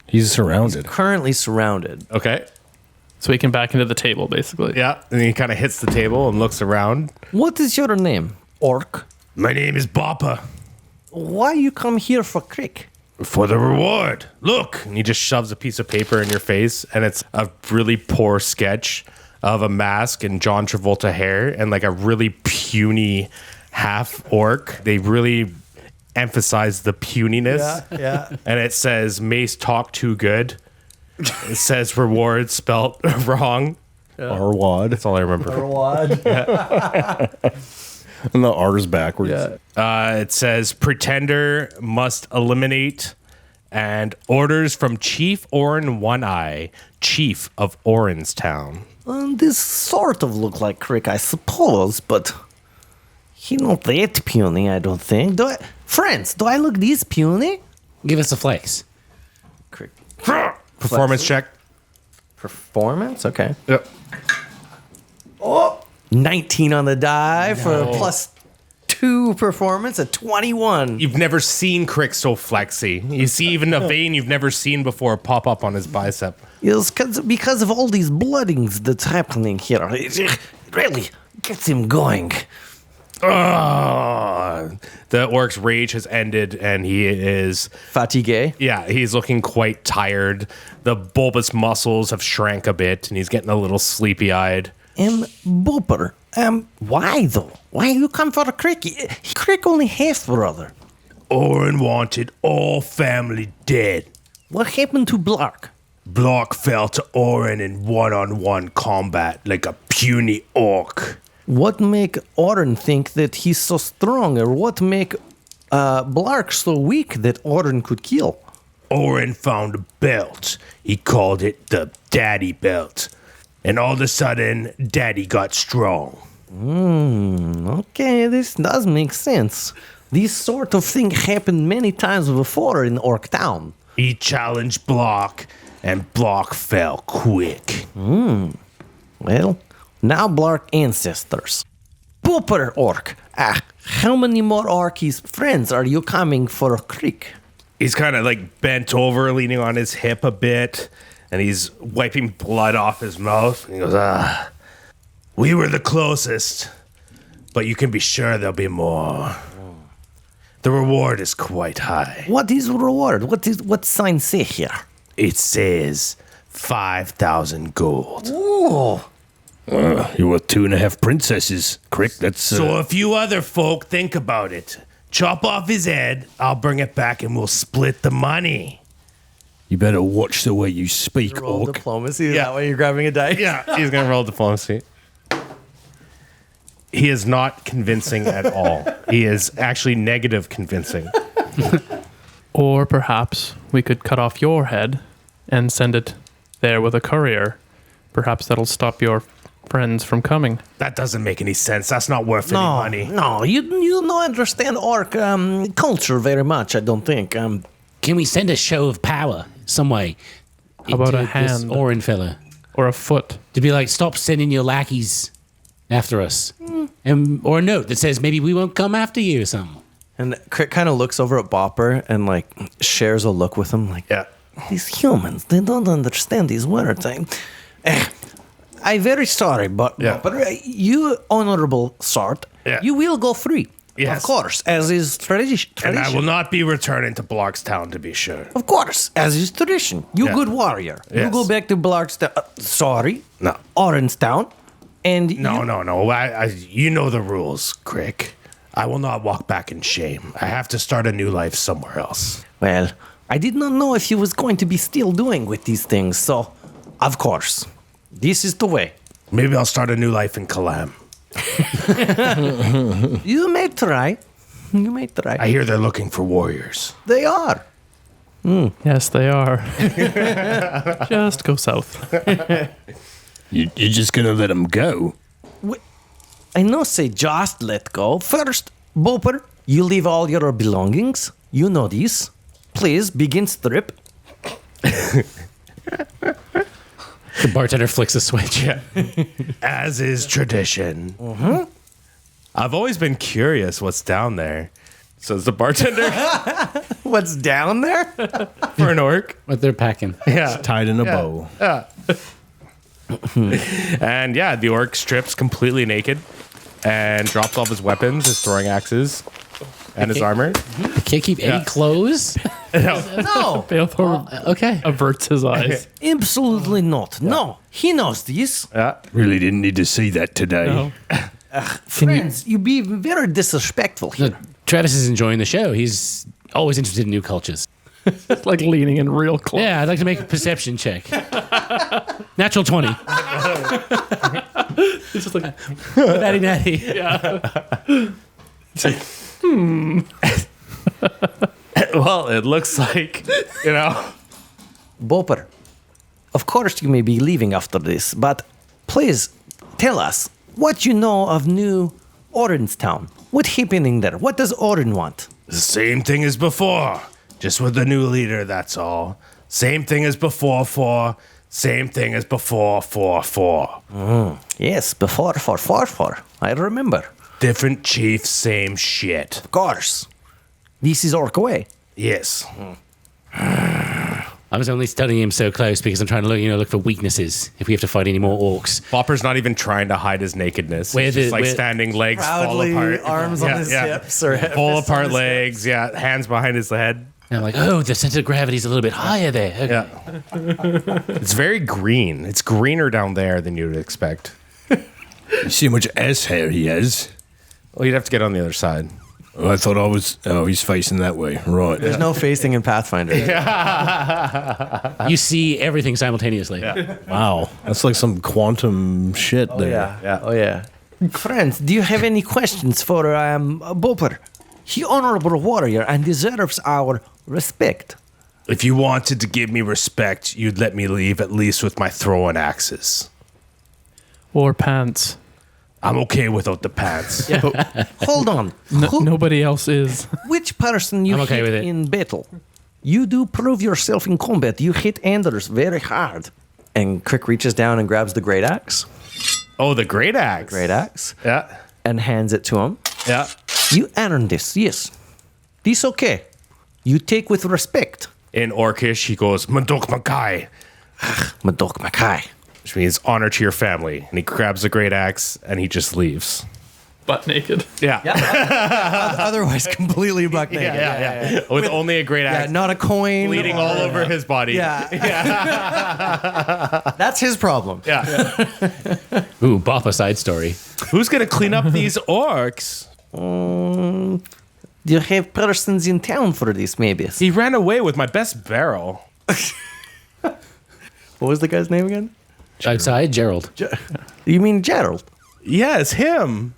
G: He's surrounded.
B: Currently surrounded.
A: Okay.
C: So he can back into the table, basically.
A: Yeah. And he kind of hits the table and looks around.
B: What is your name? Orc?
A: My name is Boppa.
B: Why you come here for crick?
A: For the reward. Look. And he just shoves a piece of paper in your face, and it's a really poor sketch of a mask and John Travolta hair and like a really puny half orc. They really emphasize the puniness.
B: Yeah.
A: And it says, Mace talk too good. It says reward spelt wrong.
G: Arwad.
A: That's all I remember.
G: And the R's backwards.
A: It says pretender must eliminate and orders from Chief Orin One Eye, Chief of Oranstown.
B: This sort of look like crick, I suppose, but he not that puny, I don't think. Friends, do I look this puny?
D: Give us a flex.
B: Crick.
A: Performance check.
B: Performance? Okay.
A: Yep.
B: 19 on the die for a +2 performance, a 21.
A: You've never seen Crick so flexy. You see even a vein you've never seen before pop up on his bicep.
B: Yes, because of all these bloodings that's happening here. It really gets him going.
A: The orc's rage has ended and he is...
B: Fatigue.
A: Yeah, he's looking quite tired. The bulbous muscles have shrank a bit and he's getting a little sleepy-eyed.
B: Booper, why though? Why you come for a crick? Crick only half brother.
E: Orin wanted all family dead.
B: What happened to Blark?
E: Block fell to Orin in one-on-one combat like a puny orc.
B: What make Orin think that he's so strong, or what make Blark so weak that Orin could kill?
E: Orin found a belt. He called it the Daddy Belt. And all of a sudden, Daddy got strong.
B: Okay, this does make sense. This sort of thing happened many times before in Orc Town.
E: He challenged Block, and Block fell quick.
B: Well, now Blark ancestors. Pooper Orc. How many more Orkies friends are you coming for a crick?
A: He's kind of like bent over, leaning on his hip a bit. And he's wiping blood off his mouth. And he goes, we were the closest, but you can be sure there'll be more. The reward is quite high.
B: What is reward? What sign say here?
A: It says 5,000 gold.
B: Ooh.
E: You're worth 2.5 princesses, Crick. That's
A: So if you other folk think about it, chop off his head, I'll bring it back and we'll split the money.
E: You better watch the way you speak,
B: Roll
E: orc.
B: diplomacy. Is that why you're grabbing a dice?
A: Yeah, he's going to roll diplomacy. He is not convincing at all. He is actually negative convincing.
C: Or perhaps we could cut off your head and send it there with a courier. Perhaps that'll stop your friends from coming.
A: That doesn't make any sense. That's not worth any money.
B: No, you don't understand Orc culture very much, I don't think.
D: Can we send a show of power some way?
C: How about a
D: into this
C: hand?
D: Orin fella?
C: Or a foot.
D: To be like, stop sending your lackeys after us. Or a note that says maybe we won't come after you or something.
B: And Crick kind of looks over at Bopper and like shares a look with him, like,
A: Yeah.
B: these humans, they don't understand these words. I'm very sorry, but you honorable sort, you will go free.
A: Yes.
B: Of course, as is tradition.
A: And I will not be returning to Blockstown, to be sure.
B: Of course, as is tradition. You good warrior. You
A: Yes.
B: go back to Blockstown. Sorry.
A: No.
B: Oranstown. And
A: No,
B: you,
A: no. You know the rules, Crick. I will not walk back in shame. I have to start a new life somewhere else.
B: Well, I did not know if you was going to be still doing with these things, so of course, this is the way.
A: Maybe I'll start a new life in Kalam.
B: You may try. You may try.
A: I hear they're looking for warriors.
B: They are.
C: Yes, they are. Just go south.
E: You're just gonna let them go?
B: I no say just let go. First, Boper, you leave all your belongings. You know this. Please begin strip.
D: The bartender flicks a switch.
A: As is tradition. Mm-hmm. I've always been curious what's down there. Says the bartender.
B: What's down there?
A: For an orc.
D: What they're packing.
A: Yeah.
G: Tied in a bow.
A: And yeah, the orc strips completely naked. and drops all of his weapons, his throwing axes, and his armor.
D: I can't keep any clothes.
B: No,
C: Beothor
D: Okay.
C: averts his eyes.
B: absolutely not. No, he knows this.
A: Yeah.
E: Really didn't need to see that today.
C: No.
B: Friends, you be very disrespectful here.
D: Look, Travis is enjoying the show. He's always interested in new cultures.
C: It's like leaning in real close.
D: Yeah, I'd like to make a perception check. Natural 20.
C: It's just like,
D: Natty natty.
A: Well, it looks like,
B: Boper, of course you may be leaving after this, but please tell us what you know of New Oranstown. What's happening there? What does Orin want?
A: the same thing as before. Just with the new leader, that's all. Same thing as before, same thing as before, 4.
B: Yes, before, for. I remember.
A: Different chief, same shit.
B: Of course. This is Orkaway.
A: Yes.
D: I was only studying him so close because I'm trying to look for weaknesses if we have to fight any more orcs.
A: Bopper's not even trying to hide his nakedness. He's just like standing, legs fall apart.
B: arms on his hips or
A: Fall apart legs, hands behind his head.
D: And I'm like, oh, the center of gravity's a little bit higher there. Okay.
A: Yeah. It's very green. It's greener down there than you would expect.
E: You see how much ass hair he has?
A: Well, you'd have to get on the other side.
E: Oh, I thought I was... Oh, he's facing that way. Right.
B: There's no facing in Pathfinder.
D: You see everything simultaneously.
G: Wow. That's like some quantum shit there.
B: Oh, yeah. Friends, do you have any questions for Boper? He honorable warrior and deserves our respect.
A: If you wanted to give me respect, you'd let me leave at least with my throwing axes.
C: or pants.
A: I'm okay without the pants.
B: Hold on.
C: Nobody else is.
B: Which person you
D: I'm okay
B: hit
D: with it.
B: in battle? You do prove yourself in combat. You hit Anders very hard. And Crick reaches down and grabs the great axe.
A: Oh, the great axe.
B: Great axe.
A: Yeah.
B: And hands it to him.
A: Yeah.
B: You earned this, yes. This okay. You take with respect.
A: In Orcish, he goes, Madok Makai,
B: Madok Makai.
A: which means honor to your family. And he grabs the great axe and he just leaves.
C: Butt naked.
A: Yeah.
B: Otherwise, completely buck naked.
A: Yeah. With only a great axe.
B: Not a coin.
A: Bleeding all over his body.
B: Yeah. That's his problem.
A: Yeah.
D: Ooh, Boppa side story.
A: Who's going to clean up these orcs?
B: Do you have persons in town for this, maybe?
A: He ran away with my best barrel.
B: What was the guy's name again?
D: Outside, Gerald.
B: You mean Gerald?
A: Yes, him.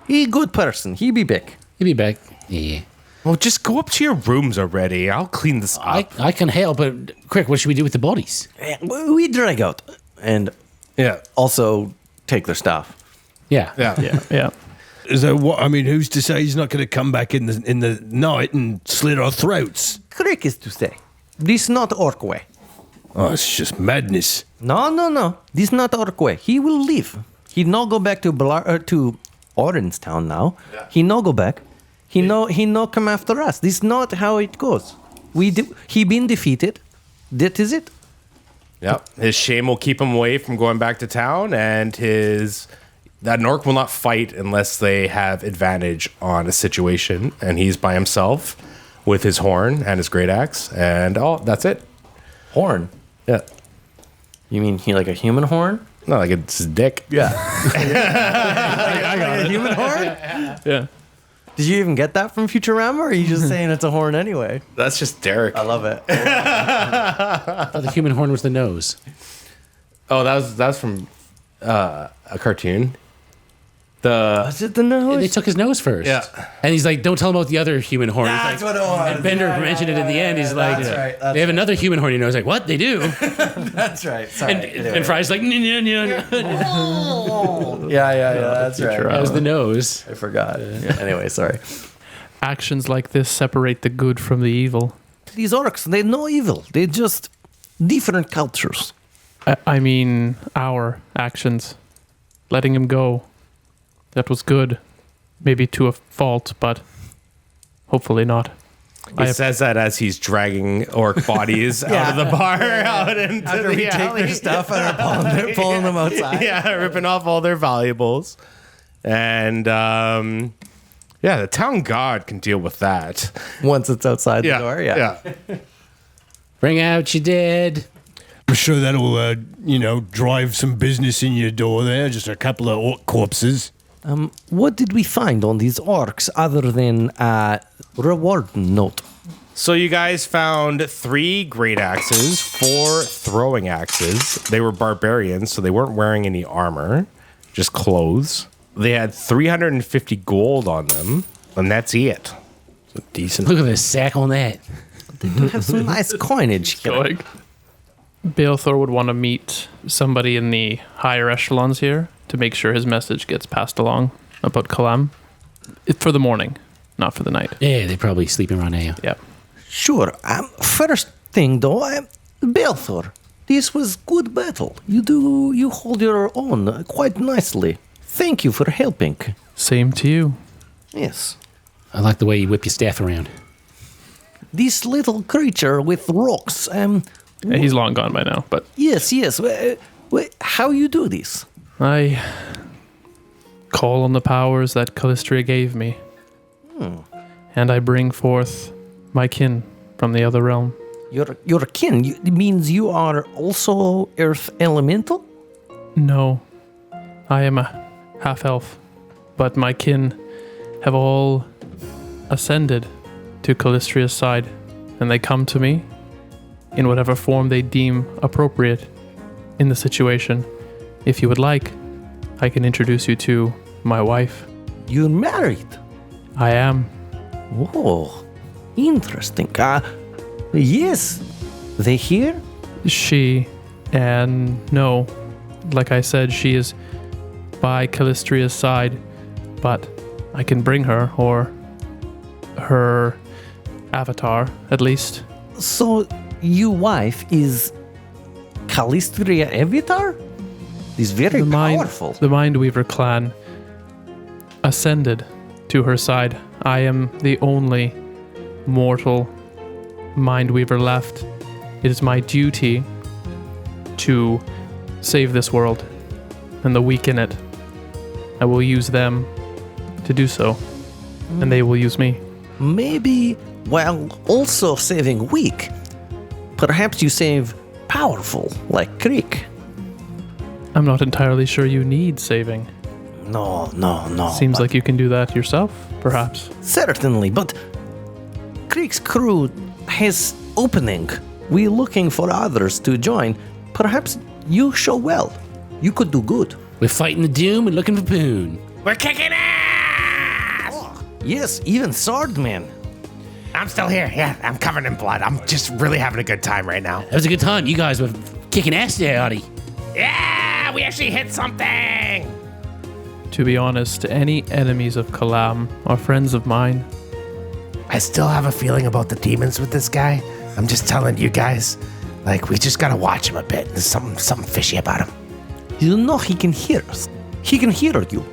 B: He good person. He be big.
D: He'll be back. Yeah.
A: Well, just go up to your rooms already. I'll clean this up.
D: I can help, but quick, what should we do with the bodies?
B: We drag out. And
A: Yeah.
B: also take their stuff.
D: Yeah.
C: Yeah.
E: Is that what? I mean, who's to say he's not going to come back in the night and slit our throats?
B: Correct is to say. This not orc way.
E: Oh, it's just madness.
B: No. This not orc way. He will leave. He no go back to to Oranstown now. Yeah. He no go back. He no come after us. This not how it goes. He been defeated. That is it.
A: Yep. His shame will keep him away from going back to town, and that orc will not fight unless they have advantage on a situation, and he's by himself with his horn and his great axe, and that's it.
B: Horn.
A: Yeah.
B: You mean he like a human horn?
A: No, like it's his dick.
B: Yeah. I got a human horn?
C: Yeah.
B: Did you even get that from Futurama, or are you just saying it's a horn anyway?
A: That's just Derek.
B: I love it.
D: I thought the human horn was the nose.
A: Oh, that was from a cartoon.
B: Was it the nose?
D: They took his nose first.
A: Yeah.
D: And he's like, don't tell him about the other human horn. He's
B: That's
D: like,
B: what it was.
D: and Bender mentioned it in the end. He's like,
B: that's right,
D: they have another human horn. You know, he's like, what? They do?
B: That's right. Sorry.
D: And Fry's like, "Nya, nya, nya."
B: Yeah, that's right.
D: That was the nose.
B: I forgot. Yeah, anyway, sorry.
C: Actions like this separate the good from the evil.
B: These orcs, they're no evil. They're just different cultures.
C: I mean, our actions. Letting him go. That was good. Maybe to a fault, but hopefully not.
A: He says that as he's dragging orc bodies out of the bar, out into
B: After
A: the
B: we take
A: alley.
B: their stuff and are pulling them outside.
A: Yeah, ripping off all their valuables. And yeah, the town god can deal with that.
B: Once it's outside the
A: Yeah,
B: door, yeah.
D: Bring out your dead.
E: I'm sure that'll, drive some business in your door there. Just a couple of orc corpses.
B: What did we find on these orcs other than a reward note?
A: So you guys found 3 great axes, 4 throwing axes. They were barbarians, so they weren't wearing any armor, just clothes. They had 350 gold on them, and that's it.
G: Decent.
D: Look at the sack on that.
B: They do have some nice coinage here.
C: Like, Balethor would want to meet somebody in the higher echelons here to make sure his message gets passed along about Kalam. For the morning, not for the night.
D: Yeah, they're probably sleeping around now.
C: Yeah.
B: Sure. First thing though, Balethor, this was good battle. You hold your own quite nicely. Thank you for helping.
C: Same to you.
B: Yes.
D: I like the way you whip your staff around.
B: This little creature with rocks.
C: He's long gone by now, but
B: Yes. How you do this?
C: I call on the powers that Callistria gave me. And I bring forth my kin from the other realm.
B: Your kin means you are also earth elemental?
C: No, I am a half-elf, but my kin have all ascended to Callistria's side, and they come to me in whatever form they deem appropriate in the situation. If you would like, I can introduce you to my wife.
B: You're married.
C: I am.
B: Oh, interesting. Yes. They here?
C: She, and no, like I said, she is by Callistria's side, but I can bring her, or her avatar, at least.
B: So, your wife is Callistria Avatar? Is very powerful.
C: The Mindweaver clan ascended to her side. I am the only mortal Mindweaver left. It is my duty to save this world and the weak in it. I will use them to do so, and they will use me.
B: Maybe while also saving weak, perhaps you save powerful, like Creek.
C: I'm not entirely sure you need saving.
B: No.
C: Seems like you can do that yourself, perhaps.
B: Certainly, but Creek's crew has opening. We're looking for others to join. Perhaps you show well. You could do good.
D: We're fighting the doom and looking for Poon.
F: We're kicking ass!
B: Yes, even Swordman.
F: I'm still here. Yeah, I'm covered in blood. I'm just really having a good time right now.
D: That was a good time. You guys were kicking ass there, Artie.
F: Yeah, we actually hit something!
C: To be honest, any enemies of Kalam are friends of mine.
F: I still have a feeling about the demons with this guy. I'm just telling you guys, like, we just gotta watch him a bit. There's something fishy about him.
B: You know he can hear us. He can hear you.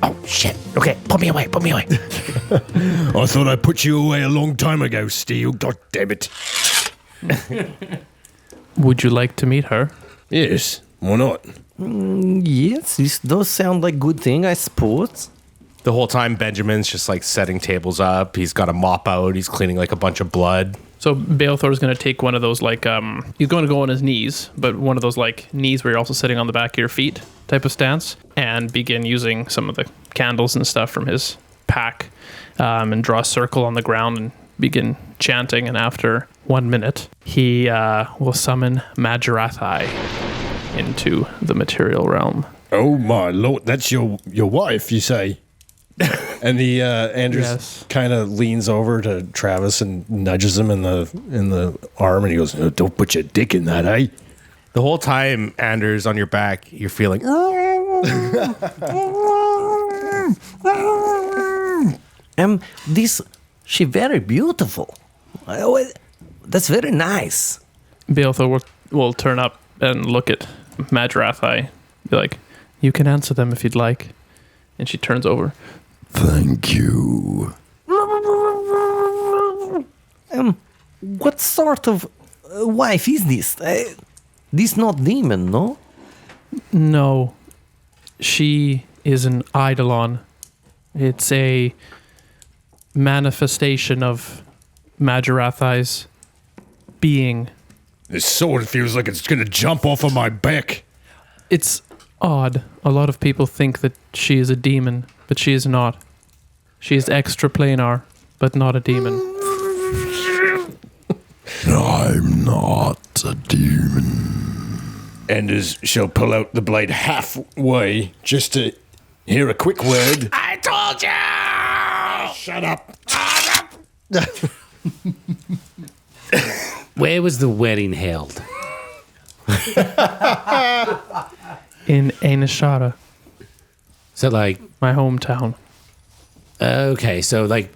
F: Oh, shit. Okay, put me away.
E: I thought I put you away a long time ago, Steel. God damn it.
C: Would you like to meet her?
E: Yes, why not?
B: Yes, this does sound like good thing, I suppose.
A: The whole time, Benjamin's just like setting tables up. He's got a mop out. He's cleaning like a bunch of blood.
C: So Balethor is going to take one of those, like, he's going to go on his knees, but one of those, like, knees where you're also sitting on the back of your feet type of stance, and begin using some of the candles and stuff from his pack, and draw a circle on the ground and begin chanting. And after 1 minute, he will summon Majarathai into the material realm.
E: Oh my lord, that's your wife, you say? And the Andrews
C: Yes.
E: kind of leans over to Travis and nudges him in the arm, and he goes, "Oh, don't put your dick in that, eh?"
A: The whole time, Anders, on your back, you're feeling.
B: She very beautiful. Oh, that's very nice.
C: Balethor will turn up and look at Majarathai, be like, you can answer them if you'd like. And she turns over.
E: Thank you.
B: What sort of wife is this? This not demon, no?
C: No, she is an eidolon. It's a manifestation of Majarathai's being.
E: This sword feels like it's gonna jump off of my back.
C: It's odd. A lot of people think that she is a demon, but she is not. She is extraplanar, but not a demon.
F: I'm not a demon.
E: And as she'll pull out the blade halfway just to hear a quick word.
F: I told you!
E: Shut up.
D: Where was the wedding held?
C: In Ainashara,
D: So, like,
C: my hometown.
D: okay, so, like,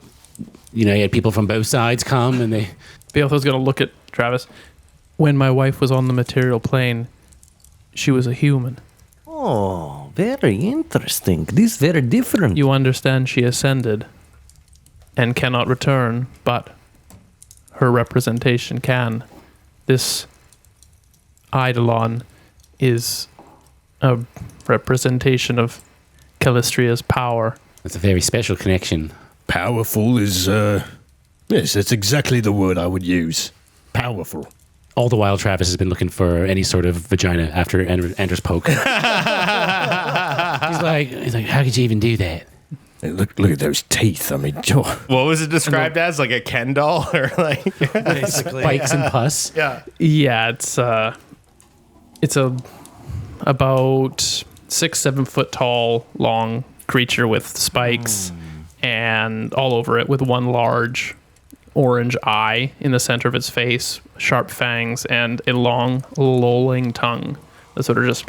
D: you know, you had people from both sides come and they...
C: Bealthor's going to look at Travis. When my wife was on the material plane, she was a human.
B: Oh, very interesting. This is very different.
C: You understand she ascended and cannot return, but her representation can. This eidolon is a representation of Calistria's power.
D: That's a very special connection.
E: Powerful is, yes, that's exactly the word I would use. Powerful.
D: All the while, Travis has been looking for any sort of vagina after Anders poke. he's like, how could you even do that?
E: Hey, look at those teeth. I mean,
A: What was it described as? Like a Ken doll? Or like
D: Spikes and pus.
A: Yeah.
C: Yeah, it's a about 6-7 foot tall, long creature with spikes and all over it with one large orange eye in the center of its face, sharp fangs, and a long, lolling tongue that sort of just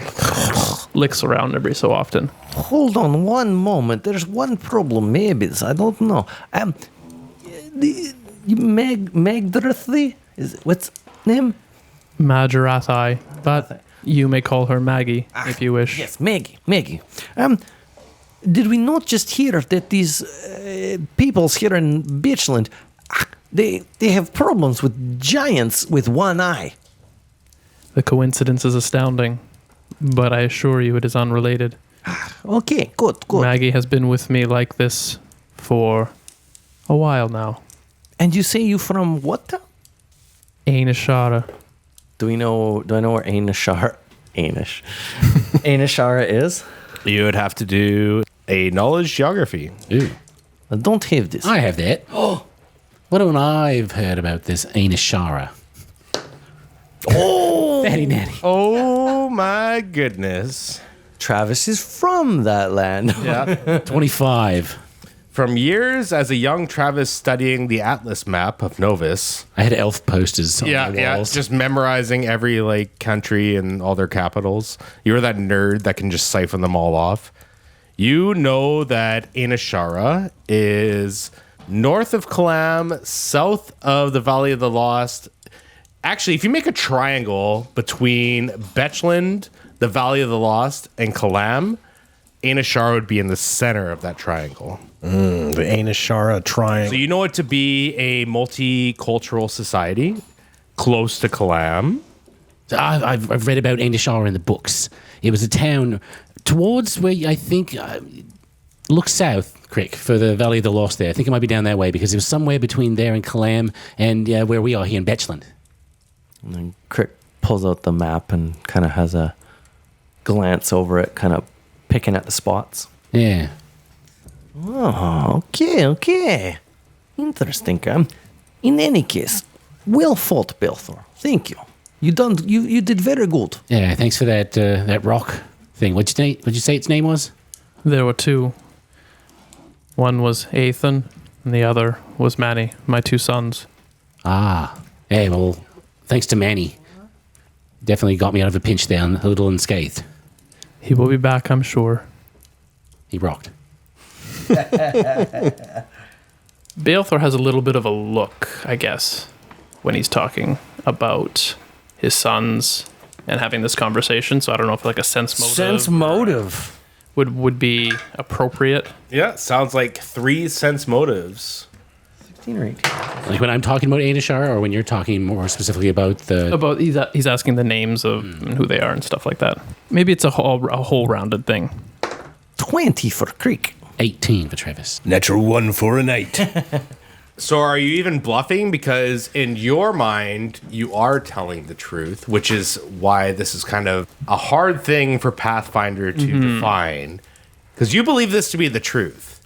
C: licks around every so often.
B: Hold on one moment. There's one problem, maybe. I don't know. Magdrathi? What's name?
C: Majarathai, but you may call her Maggie if you wish.
B: Yes, Maggie. Did we not just hear that these peoples here in Beachland, they have problems with giants with one eye?
C: The coincidence is astounding, but I assure you it is unrelated.
B: Okay, good.
C: Maggie has been with me like this for a while now.
B: And you say you from what town?
C: Ainashara.
B: Do I know where Ainashara is?
A: You would have to do a knowledge geography.
D: Ooh,
B: I don't have this.
D: I have that. What don't I've heard about this Ainashara?
B: Oh,
D: Very natty.
A: Oh my goodness.
B: Travis is from that land.
A: Yeah.
D: 25.
A: From years as a young Travis studying the Atlas map of Novus.
D: I had elf posters on the walls.
A: Just memorizing every like country and all their capitals. You were that nerd that can just siphon them all off. You know that Ainashara is north of Kalam, south of the Valley of the Lost. Actually, if you make a triangle between Betchland, the Valley of the Lost, and Kalam, Ainashara would be in the center of that triangle.
G: The Ainashara triangle.
A: So you know it to be a multicultural society close to Kalam.
D: I've read about Ainashara in the books. It was a town towards where I think look south, Crick, for the Valley of the Lost there. I think it might be down that way because it was somewhere between there and Kalam and where we are here in Betchland.
B: And then Crick pulls out the map and kind of has a glance over it, kind of picking at the spots.
D: Yeah.
B: Oh, okay. Interesting. In any case, well fought, Belthor. Thank you. You did very good.
D: Yeah, thanks for that rock thing. What'd you say its name was?
C: There were two. One was Ethan, and the other was Manny, my two sons.
D: Ah. Hey, well, thanks to Manny. Definitely got me out of a pinch there, a little unscathed.
C: He will be back, I'm sure.
D: He rocked.
C: Balthor has a little bit of a look, I guess, when he's talking about his sons and having this conversation. So I don't know if like a sense motive would be appropriate.
A: Yeah, sounds like 3 sense motives.
B: 16 or 18.
D: Like when I'm talking about Ainashara or when you're talking more specifically about the...
C: He's asking the names of and who they are and stuff like that. Maybe it's a whole rounded thing.
B: 20 for Creek.
D: 18 for Travis.
E: Natural 1 for an 8.
A: So are you even bluffing? Because in your mind, you are telling the truth, which is why this is kind of a hard thing for Pathfinder to define. Because you believe this to be the truth.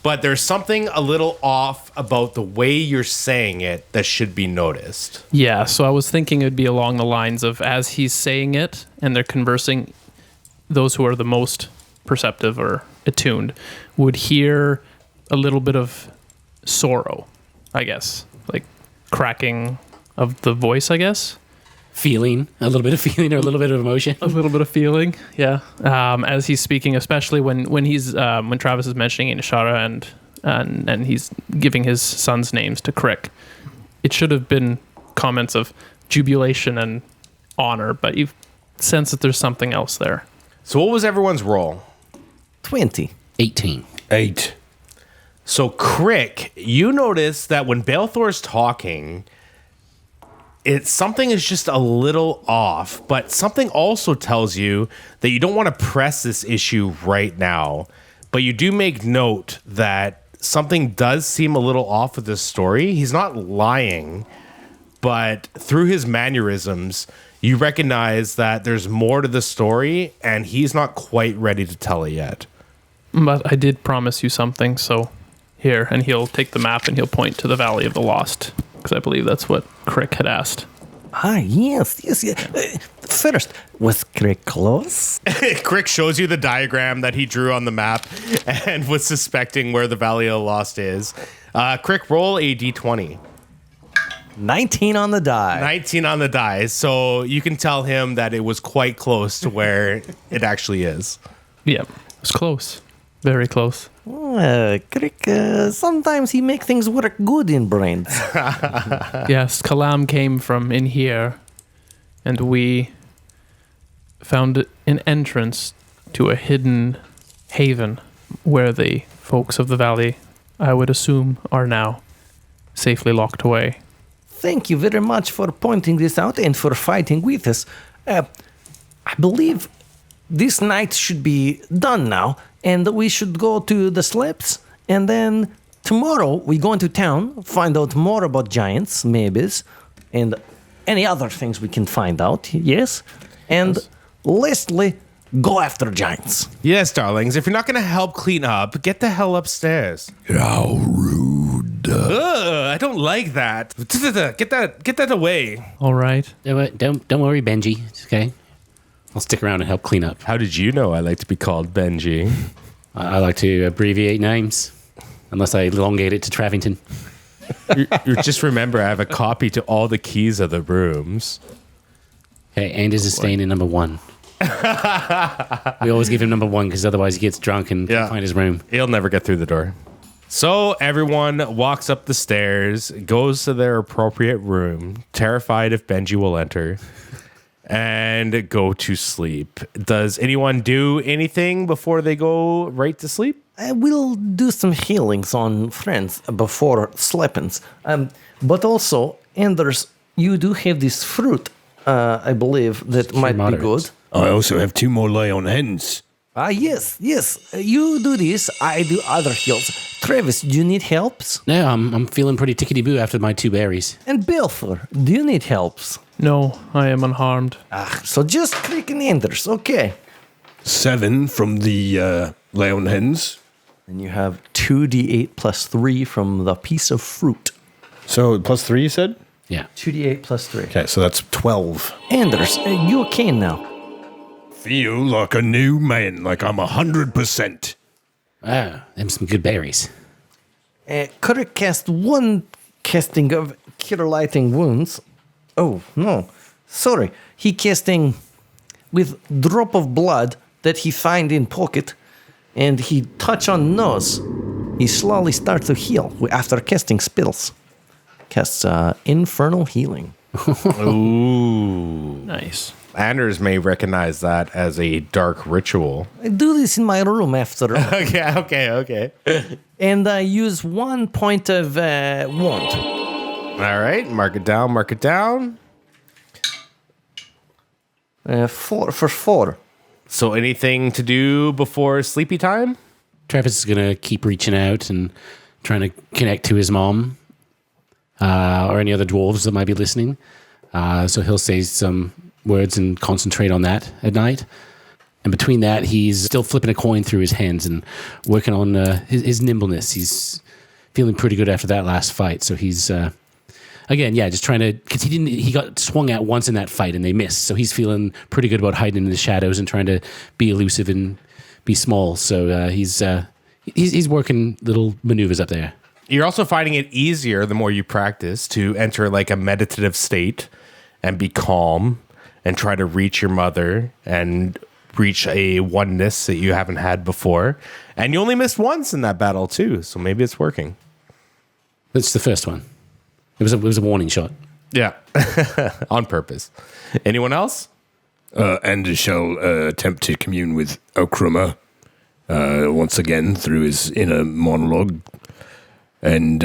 A: But there's something a little off about the way you're saying it that should be noticed.
C: Yeah, so I was thinking it would be along the lines of as he's saying it and they're conversing, those who are the most perceptive or attuned would hear a little bit of sorrow, I guess, like cracking of the voice, I guess.
D: Feeling, a little bit of feeling or a little bit of emotion.
C: A little bit of feeling, yeah. As he's speaking, especially when Travis is mentioning Inishara and he's giving his son's names to Crick. It should have been comments of jubilation and honor, but you sense that there's something else there.
A: So what was everyone's roll?
B: 20.
D: 18.
E: 8.
A: So Crick, you notice that when Balthor's talking, something is just a little off, but something also tells you that you don't want to press this issue right now. But you do make note that something does seem a little off with this story. He's not lying, but through his mannerisms, you recognize that there's more to the story, and he's not quite ready to tell it yet.
C: But I did promise you something, so here. And he'll take the map and he'll point to the Valley of the Lost, because I believe that's what Crick had asked.
B: Yes. First, was Crick close?
A: Crick shows you the diagram that he drew on the map and was suspecting where the Valley of the Lost is. Crick, roll a d20.
B: 19 on the die.
A: 19 on the die. So you can tell him that it was quite close to where it actually is.
C: Yeah, it was close. Very close.
B: Crick, sometimes he make things work good in brains.
C: Yes, Kalam came from in here, and we found an entrance to a hidden haven where the folks of the valley, I would assume, are now safely locked away.
B: Thank you very much for pointing this out and for fighting with us. I believe this night should be done now, and we should go to the slips, and then tomorrow we go into town, find out more about giants, maybes, and any other things we can find out, yes? And lastly, go after giants.
A: Yes, darlings. If you're not going to help clean up, get the hell upstairs.
E: How rude.
A: Ugh, I don't like that. Get that away.
C: All right.
D: Don't worry, Benji. It's okay. I'll stick around and help clean up.
A: How did you know I like to be called Benji?
D: I like to abbreviate names, unless I elongate it to Travington.
A: you just remember, I have a copy to all the keys of the rooms.
D: Okay, Anders is staying in number 1. We always give him number 1 because otherwise he gets drunk and can't find his room.
A: He'll never get through the door. So everyone walks up the stairs, goes to their appropriate room, terrified if Benji will enter, and go to sleep. Does anyone do anything before they go right to sleep?
B: I will do some healings on friends before sleepings. But also, Anders, you do have this fruit, I believe, that might be good.
E: I also have 2 more lay on hens.
B: Yes. You do this, I do other heals. Travis, do you need helps?
D: No, I'm feeling pretty tickety-boo after my 2 berries.
B: And Balthor, do you need helps?
C: No, I am unharmed.
B: So just click in Anders, okay.
E: 7 from the lay on hens.
B: And you have 2d8 plus 3 from the piece of fruit.
G: So plus 3, you said?
D: Yeah.
B: 2d8 plus 3.
G: Okay, so that's 12.
B: Anders, you okay now?
E: Feel like a new man, like I'm 100%.
D: Ah, them some good berries.
B: Could I cast 1 casting of Cure Lighting Wounds? Oh, no. Sorry. He casting with drop of blood that he find in pocket, and he touch on nose. He slowly starts to heal after casting spells. Casts Infernal Healing.
A: Ooh.
C: Nice.
A: Anders may recognize that as a dark ritual.
B: I do this in my room after all.
A: Okay.
B: And I use 1 point of wound.
A: All right, mark it down.
B: 4 for 4.
A: So anything to do before sleepy time?
D: Travis is going to keep reaching out and trying to connect to his mom or any other dwarves that might be listening. So he'll say some words and concentrate on that at night. And between that, he's still flipping a coin through his hands and working on his nimbleness. He's feeling pretty good after that last fight. So he's, again, just trying to, because he got swung at once in that fight and they missed. So he's feeling pretty good about hiding in the shadows and trying to be elusive and be small. So he's working little maneuvers up there.
A: You're also finding it easier the more you practice to enter like a meditative state and be calm and try to reach your mother and reach a oneness that you haven't had before. And you only missed once in that battle too, so maybe it's working.
D: That's the first one. It was a warning shot.
A: Yeah, on purpose. Anyone else?
E: Anders shall attempt to commune with Okruma once again through his inner monologue. And,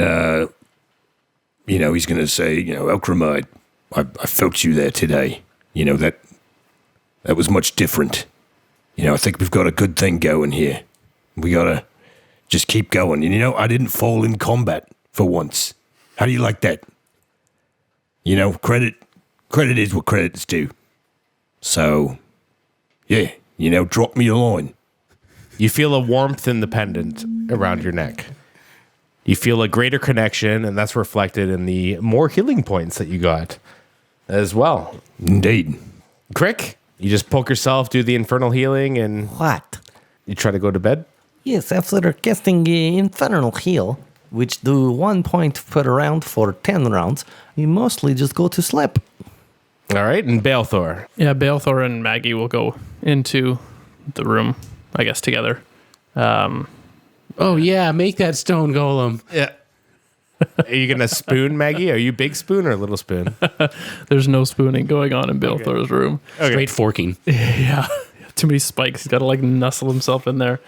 E: he's going to say, Okruma, I felt you there today. That was much different. I think we've got a good thing going here. We got to just keep going. And, I didn't fall in combat for once. How do you like that? Credit is what credit's due. So, yeah, drop me a line.
A: You feel a warmth in the pendant around your neck. You feel a greater connection, and that's reflected in the more healing points that you got as well.
E: Indeed.
A: Crick, you just poke yourself, do the infernal healing, and
B: What?
A: you try to go to bed?
B: Yes, after casting Infernal Heal, which do 1 point per round for 10 rounds, you mostly just go to sleep.
A: All right, and Balethor.
C: Yeah, Balethor and Maggie will go into the room, I guess, together.
D: Oh, yeah, make that stone golem.
A: Yeah. Are you going to spoon, Maggie? Are you big spoon or little spoon?
C: There's no spooning going on in Balethor's room.
D: Straight forking.
C: Yeah, too many spikes. He's got to nuzzle himself in there.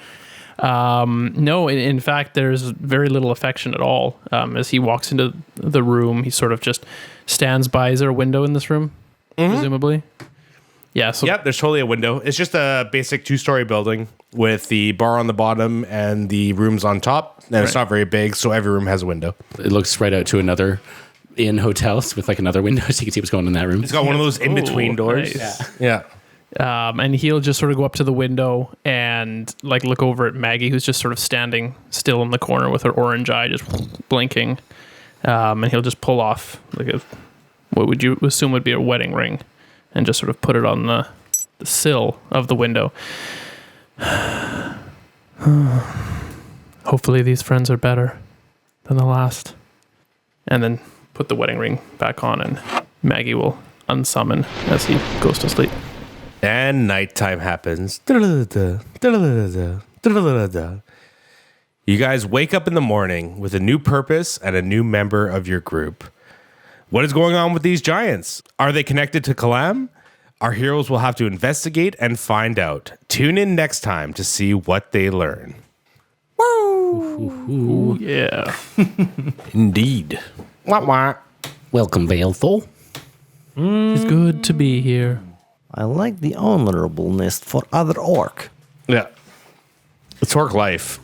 C: No, in fact, there's very little affection at all. As he walks into the room, he sort of just stands by. Is there a window in this room? Presumably. Yeah. So
A: Yep, there's totally a window. It's just a basic 2-story building with the bar on the bottom and the rooms on top. And it's not very big, so every room has a window.
D: It looks right out to another inn hotels with like another window so you can see what's going on in that room.
A: It's got one of those in-between doors.
C: nice.
A: Yeah.
C: And he'll just sort of go up to the window and look over at Maggie, who's just sort of standing still in the corner with her orange eye just blinking. And he'll just pull off what would you assume would be a wedding ring and just sort of put it on the sill of the window. Hopefully these friends are better than the last. And then put the wedding ring back on, and Maggie will unsummon as he goes to sleep.
A: And nighttime happens. You guys wake up in the morning with a new purpose and a new member of your group. What is going on with these giants? Are they connected to Kalam? Our heroes will have to investigate and find out. Tune in next time to see what they learn.
C: Ooh, yeah.
E: Indeed.
A: Wah, wah.
D: Welcome, Balethor.
C: It's good to be here.
B: I like the honorableness for other orc.
A: Yeah. It's orc life.